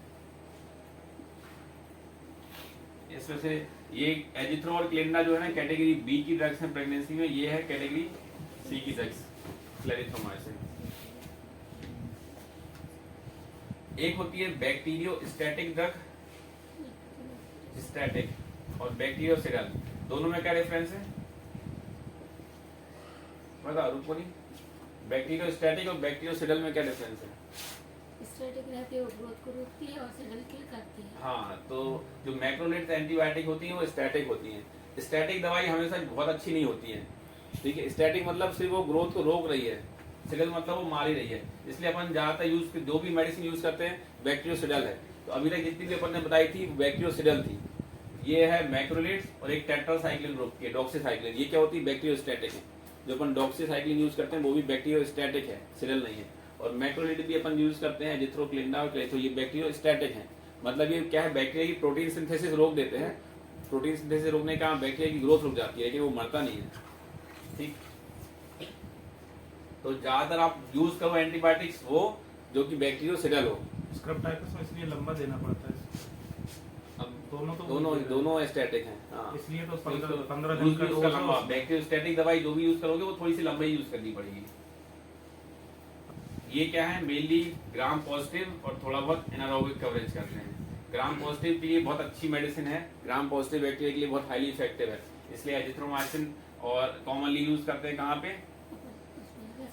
[SPEAKER 2] इसमें से ये एजिथ्रो और क्लिंडा जो है ना कैटेगरी बी की ड्रग्स है प्रेगनेंसी में, ये है कैटेगरी सी की ड्रग्स क्लेरिथ्रोमाइसिन। एक होती है बैक्टीरियोस्टैटिक ड्रग, स्टैटिक, और बैक्टीरियोसिडल, दोनों में क्या डिफरेंस है बताओ रुकोनी? बैक्टीरियोस्टैटिक और बैक्टीरियोसिडल में क्या डिफरेंस है?
[SPEAKER 3] स्टैटिक रहती है वो ग्रोथ को रोकती है और सेडल किल करती है।
[SPEAKER 2] हाँ, तो जो मैक्रोलेट्स एंटीबायोटिक होती हैं वो स्टैटिक होती हैं। स्टैटिक दवाई हमेशा बहुत अच्छी नहीं होती है, ठीक है। स्टैटिक मतलब सिर्फ वो ग्रोथ को रोक रही है, सिडल मतलब वो मार ही रही है। इसलिए अपन ज्यादातर यूज जो भी मेडिसिन यूज करते हैं बैक्टीरियोसिडल है। तो अभी तक जितनी भी अपन ने बताई थी बैक्टीरियोसिडल थी। ये है मैक्रोलेट्स और एक टेट्रासाइक्लिन ग्रुप की डॉक्सीसाइक्लिन। ये क्या होती है? बैक्टीरियोस्टैटिक है। जो अपन डॉक्सीसाइक्लिन यूज करते हैं वो भी बैक्टीरियोस्टैटिक है, सिडल नहीं है। और मैक्रोलेट भी अपन यूज करते हैं एजिथ्रोक्लिंडा और क्लेथो, ये बैक्टीरियोस्टैटिक है। मतलब ये क्या है, बैक्टीरिया की प्रोटीन सिंथेसिस रोक देते हैं। प्रोटीन सिंथेसिस रोकने का बैक्टीरिया की ग्रोथ रुक जाती है, लेकिन वो मरता नहीं है, ठीक। तो ज्यादातर आप यूज करो एंटीबायोटिक्स वो जो कि बैक्टीरियोसिडल हो।
[SPEAKER 1] स्क्रब टाइपस में इसलिए लंबा देना पड़ता है।
[SPEAKER 2] अब
[SPEAKER 1] दोनों
[SPEAKER 2] दोनों स्टैटिक हैं, हाँ।
[SPEAKER 1] इसलिए तो
[SPEAKER 2] तो
[SPEAKER 1] 15 दिन
[SPEAKER 2] यूज
[SPEAKER 1] का
[SPEAKER 2] का
[SPEAKER 1] कोर्स
[SPEAKER 2] लंबा
[SPEAKER 1] है।
[SPEAKER 2] बैक्टीरियोस्टैटिक दवाई जो भी यूज करोगे वो थोड़ी सी लंबाई यूज करनी पड़ेगी। ये क्या है, मेनली ग्राम पॉजिटिव और थोड़ा बहुत एनारोबिक कवरेज करते हैं। ग्राम पॉजिटिव के लिए बहुत अच्छी मेडिसिन है, ग्राम पॉजिटिव बैक्टीरिया के लिए बहुत हाईली इफेक्टिव है। इसलिए एजिथ्रोमाइसिन और कॉमनली यूज करते हैं कहाँ पे?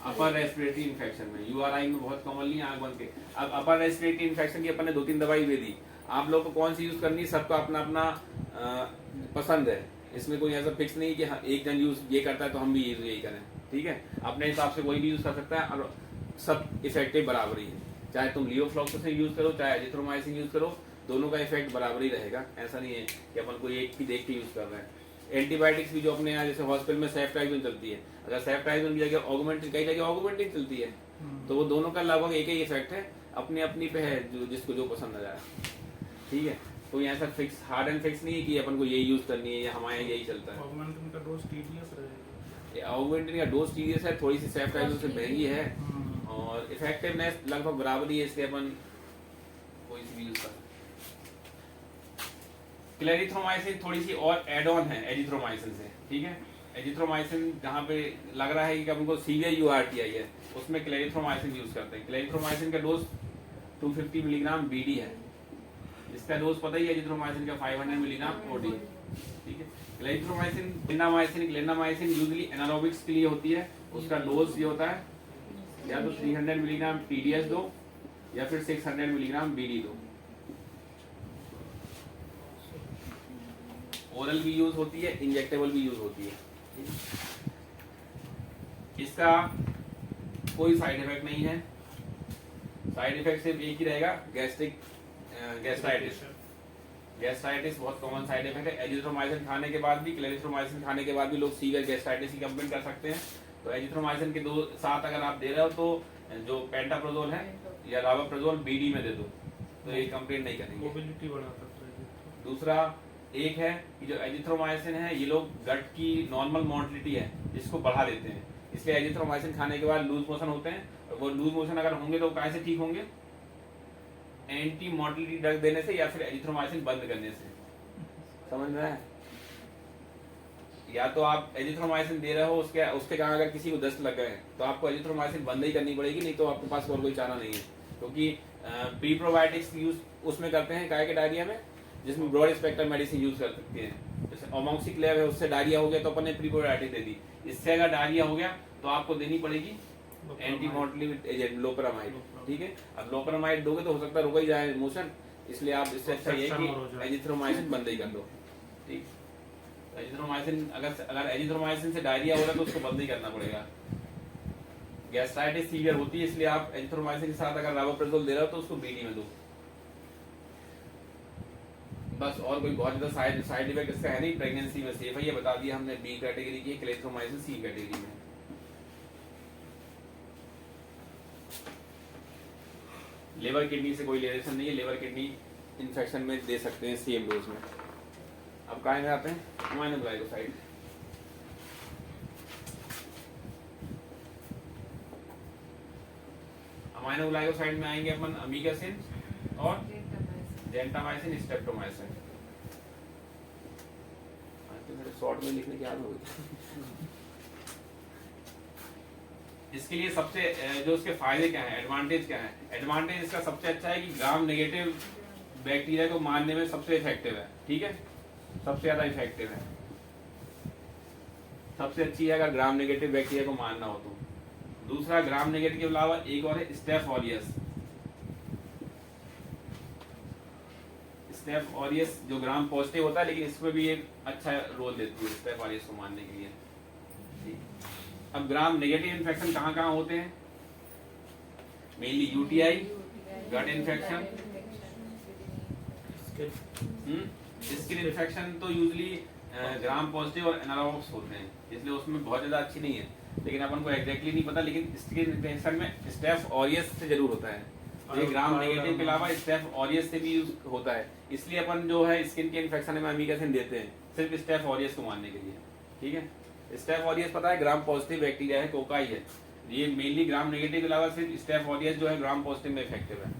[SPEAKER 2] अपर रेस्पिरेटरी इन्फेक्शन में, यूआरआई में बहुत कॉमनली आंख बंद के। अब अपर रेस्पिरेटरी इन्फेक्शन की अपन ने 2-3 दवाई दे दी, आप लोग को कौन सी यूज करनी है सबका अपना अपना पसंद है। इसमें कोई ऐसा फिक्स नहीं कि हाँ, एक जन यूज ये करता है तो हम भी यही करें, ठीक है। अपने हिसाब से कोई भी यूज कर सकता है और सब इफेक्टिव बराबर ही है। चाहे तुम लियोफ्लॉक्सासिन यूज करो चाहे एजिथ्रोमाइसिन यूज करो, दोनों का इफेक्ट बराबर ही रहेगा। ऐसा नहीं है कि अपन कोई एक ही देख के यूज कर रहे हैं। एंटीबायोटिक्स भी जो अपने यहाँ जैसे हॉस्पिटल में सेफ्ट्राइजोन चलती है, अगर सेफ्ट्राइजोन की जगह ऑगमेंटिन, कई जगह ऑगमेंटिन चलती है, तो वो दोनों का लगभग एक ही इफेक्ट है, अपनी अपनी पे है जो जिसको जो पसंद आ जाए, ठीक है। कोई ऐसा फिक्स हार्ड एंड फिक्स नहीं है कि अपन को यही यूज करनी है या हमारे यही चलता है।
[SPEAKER 1] ऑगमेंटिन का डोज टीडीएस रहेगा।
[SPEAKER 2] ऑगमेंटिन का डोज टीडीएस है, थोड़ी सी सेफ्ट्राइजोन से महंगी है और इफेक्टिवनेस लगभग बराबर ही है, इसलिए अपन कोई सी भी यूज कर। क्लेरिथ्रोमाइसिन थोड़ी सी और एड ऑन है एजिथ्रोमाइसिन से, ठीक है। एजिथ्रोमाइसिन जहाँ पे लग रहा है कि अपन को सीवियर यूआरटीआई है, उसमें क्लेरिथ्रोमाइसिन यूज करते हैं। क्लेरिथ्रोमाइसिन का डोज 250 मिलीग्राम बीडी है। इसका डोज पता ही है एजिथ्रोमाइसिन का 500 मिलीग्राम ओडी, ठीक है। क्लेरिथ्रोमाइसिन, ग्लिंडामाइसिन यूजुअली एनारोबिक्स के लिए होती है। उसका डोज ये होता है या तो 300 मिलीग्राम टीडीएस दो या फिर 600 मिलीग्राम बीडी दो। ओरल भी यूज होती है, इंजेक्टेबल भी यूज होती है। इसका कोई साइड इफेक्ट नहीं है। साइड इफेक्ट सिर्फ एक ही रहेगा, गैस्ट्राइटिस। गैस्ट्राइटिस बहुत कॉमन साइड इफेक्ट है। एजिथ्रोमाइसिन खाने के बाद भी, क्लेरिथ्रोमाइसिन खाने के बाद भी लोग सीवियर गैस्ट्राइटिस की कंप्लेंट कर सकते हैं। तो एजिथ्रोमाइसिन के साथ अगर आप दे रहे हो तो जो पेंटाप्रोजोल है या राबाप्रोजोल बीडी में दे दो, तो ये कंप्लेंट नहीं करेंगे।
[SPEAKER 1] मोबिलिटी बढ़ाता है।
[SPEAKER 2] दूसरा एक है कि जो एजिथ्रोमाइसिन है ये लोग गट की नॉर्मल मोटिलिटी है इसको बढ़ा देते हैं, इसलिए एजिथ्रोमाइसिन खाने के बाद लूज मोशन होते हैं। और वो लूज मोशन अगर होंगे तो कैसे ठीक होंगे? एंटी मोटिलिटी ड्रग देने से या फिर एजिथ्रोमाइसिन बंद करने से। समझ में है? या तो आप एजिथ्रोमाइसिन दे रहे हो, उसके कारण अगर किसी को दस्त लग गए तो आपको एजिथ्रोमाइसिन बंद ही करनी पड़ेगी, नहीं तो आपके पास और कोई चारा नहीं है। क्योंकि प्री प्रोबायोटिक्स यूज उसमें करते हैं काय के डायरिया में, जिसमें ब्रॉड स्पेक्ट्रम मेडिसिन यूज कर सकते हैं। जैसे अमोक्सिक्लेव है, उससे डायरिया हो गया तो अपन ने प्री प्रोबायोटिक दे दी। इससे अगर डायरिया हो गया तो आपको देनी पड़ेगी एंटी मोटिलिटी एजेंट लोपेरामाइड, ठीक है। अब लोपेरामाइड दोगे तो हो सकता है रुक ही जाए मोशन, इसलिए आप इससे अच्छा ये कि एजिथ्रोमाइसिन बंद ही कर दो, ठीक। एजिथ्रोमाइसिन अगर एजिथ्रोमाइसिन से डायरिया हो रहा है तो उसको बंद ही करना पड़ेगा। गैस्ट्राइटिस सीवियर होती है, इसलिए आप एजिथ्रोमाइसिन के साथ अगर राबाप्रोजोल दे रहे हो तो उसको बीडी में दो बस। और कोई बहुत ज्यादा साइड इफेक्ट इसका है नहीं। प्रेगनेंसी में सेफ है, ये बता दिया हमने। बी कैटेगरी की, क्लेरिथ्रोमाइसिन सी कैटेगरी में। लिवर किडनी से कोई रिलेशन नहीं है, लिवर किडनी इन्फेक्शन में दे सकते हैं सेम डोज में। अब कहाँ में आते हैं? अमाइनोग्लाइकोसाइड। अमाइनोग्लाइकोसाइड में आएंगे अपन अमीगेसिन और जेंटामाइसिन, स्ट्रेप्टोमाइसिन। आज तो मेरे शॉर्ट में लिखने की आदत हो गई। इसके लिए सबसे जो इसके फायदे क्या हैं, एडवांटेज क्या है? एडवांटेज इसका सबसे अच्छा है कि ग्राम नेगेटिव बैक्टीरिया को मारने में सबसे इफेक्टिव है। ठीक है, सबसे ज्यादा इफेक्टिव है, सबसे अच्छी है अगर ग्राम नेगेटिव बैक्टीरिया को मारना हो तो। दूसरा, ग्राम नेगेटिव के अलावा एक और है स्टेफ ऑरियस। स्टेफ ऑरियस जो ग्राम पॉजिटिव होता है, लेकिन इसमें भी एक अच्छा रोल देती है स्टेफ ऑरियस को मारने के लिए। अब ग्राम नेगेटिव इन्फेक्शन कहाँ कहाँ होते हैं? मेनली यूटीआई, गट इन्फेक्शन, स्किन इन्फेक्शन तो यूजली ग्राम पॉजिटिव और एनालॉग्स होते हैं, इसलिए उसमें बहुत ज्यादा अच्छी नहीं है, लेकिन अपन को एग्जैक्टली नहीं पता। लेकिन स्किन इन्फेक्शन में स्टेफ ऑरियस से जरूर होता है। ये ग्राम नेगेटिव के अलावा स्टेफ ऑरियस से भी यूज होता है, इसलिए अपन जो है स्किन के इन्फेक्शन में अमीगेसिन देते हैं सिर्फ स्टेफ ऑरियस को मारने के लिए। ठीक है, स्टेफ ऑरियस पता है ग्राम पॉजिटिव बैक्टीरिया है, कोकाई है। ये मेनली ग्राम नेगेटिव के अलावा सिर्फ स्टेफ ऑरियस जो है ग्राम पॉजिटिव में इफेक्टिव है।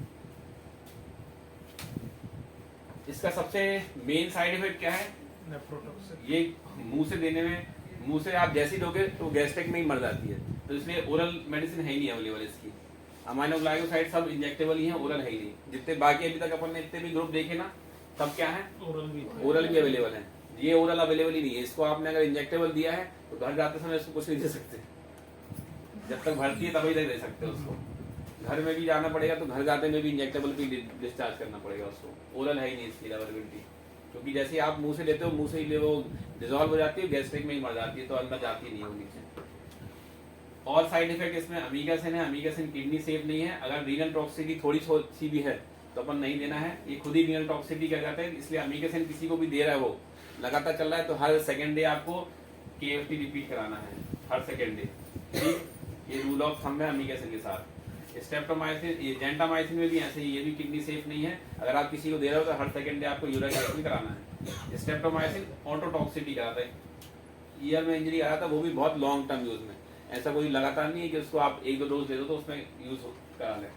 [SPEAKER 2] इसका सबसे मेन साइड इफेक्ट क्या है? ये मुंह से देने में, मुंह से आप जैसी दोगे तो गैस्ट्रिक में ही मर जाती है, तो इसलिए ओरल मेडिसिन है ही नहीं अवेलेबल इसकी। अमाइनोग्लाइकोसाइड सब इंजेक्टेबल ही है, ओरल है ही नहीं। जितने बाकी अभी तक अपन ने इतने भी ग्रुप देखे ना, सब क्या है? ओरल भी अवेलेबल है। ये ओरल अवेलेबल ही नहीं है। इसको आपने अगर इंजेक्टेबल दिया है तो घर जाते समय इसको कुछ नहीं दे सकते, जब तक भर्ती है तभी तक दे सकते हो उसको। घर में भी जाना पड़ेगा तो घर जाते में भी इंजेक्टेबल भी डिस्चार्ज करना पड़ेगा उसको। ओरल है ही नहीं इसकी अवेलेबिलिटी, क्योंकि जैसे आप मुंह से लेते हो, मुंह से ही वो डिजोल्व हो जाती है, गैस्ट्रिक में ही मर जाती है, तो अंदर जाती नहीं होगी। और साइड इफेक्ट इसमें अमीगेसिन है। अमीगेसिन किडनी सेफ नहीं है। अगर रीनल टॉक्सिसिटी थोड़ी सी भी है तो अपन नहीं देना है, ये खुद ही रीनल टॉक्सिसिटी कर जाता है। इसलिए अमीगेसिन किसी को भी दे रहा है, वो लगातार चल रहा है, तो हर सेकेंड डे आपको केएफटी रिपीट कराना है, हर सेकेंड डे। ठीक, ये रूल ऑफ थंब है अमीगेसिन के साथ। स्ट्रेप्टोमाइसिन, ये जेंटामाइसिन में भी ऐसे ही, ये भी किडनी सेफ नहीं है। अगर आप किसी को दे रहे हो तो हर सेकेंड डे आपको यूरिक एसिड कराना है। स्ट्रेप्टोमाइसिन ऑटोटॉक्सिसिटी कराता है, ईयर में इंजरी आ रहा था, वो भी बहुत लॉन्ग टर्म यूज में। ऐसा कोई लगातार नहीं है कि उसको आप 1-2 डोज दे दो तो उसमें यूज करा लें।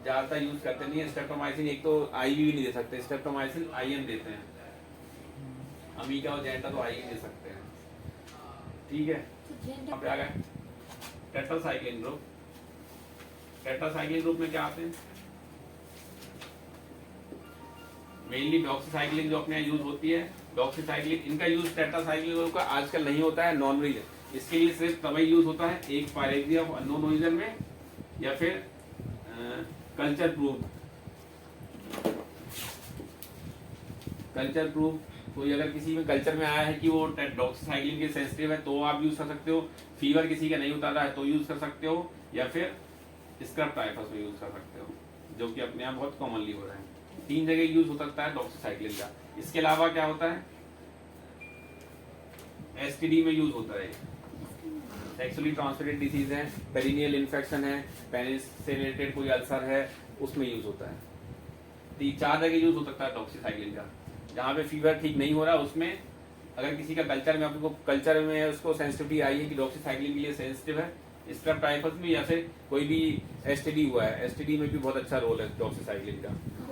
[SPEAKER 2] ज्यादातर यूज करते नहीं है स्ट्रेप्टोमाइसिन। एक तो आईवी भी नहीं दे सकते, स्ट्रेप्टोमाइसिन आईएम देते हैं। अमीका और जेंटा तो आईवी दे सकते हैं। ठीक है, यहाँ पे आ गए टेट्रासाइक्लिन ग्रुप। टेट्रासाइक्लिन ग्रुप में क्या आते हैं? मेनली डॉक्सीसाइक्लिन जो अपने यहाँ यूज होती है, डॉक्सीसाइक्लिन। इनका यूज टेट्रासाइक्लिन ग्रुप का आजकल नहीं होता है नॉर्मली। इसके लिए सिर्फ तभी यूज होता है एक पायरेक्सिया ऑफ अननोन ओरिजिन में, या फिर कल्चर प्रूफ। कोई अगर किसी में कल्चर में आया है कि वो डॉक्सीसाइक्लिन के सेंसिटिव है तो आप यूज कर सकते हो। फीवर किसी का नहीं उतारा है तो यूज कर सकते हो, या फिर स्क्रब टाइफस में यूज कर सकते हो, जो कि अपने यहाँ बहुत कॉमनली हो रहा है। 3 जगह यूज हो सकता है डॉक्सीसाइक्लिन का। इसके अलावा क्या होता है? एसटीडी में यूज होता है, सेक्सुअली ट्रांसमिटेड डिसीज है, पेरिनियल इन्फेक्शन है, पेनिस से रिलेटेड कोई अल्सर है, उसमें यूज होता है। 4 जगह यूज हो सकता है डॉक्सीसाइक्लिन का। जहाँ पे फीवर ठीक नहीं हो रहा उसमें, अगर किसी का कल्चर में आपको कल्चर में उसको सेंसिटिविटी आई है कि डॉक्सीसाइक्लिन के लिए सेंसिटिव है, स्क्रब टाइफस में, या फिर कोई भी एसटीडी हुआ है, एसटीडी में भी बहुत अच्छा रोल है डॉक्सीसाइक्लिन का।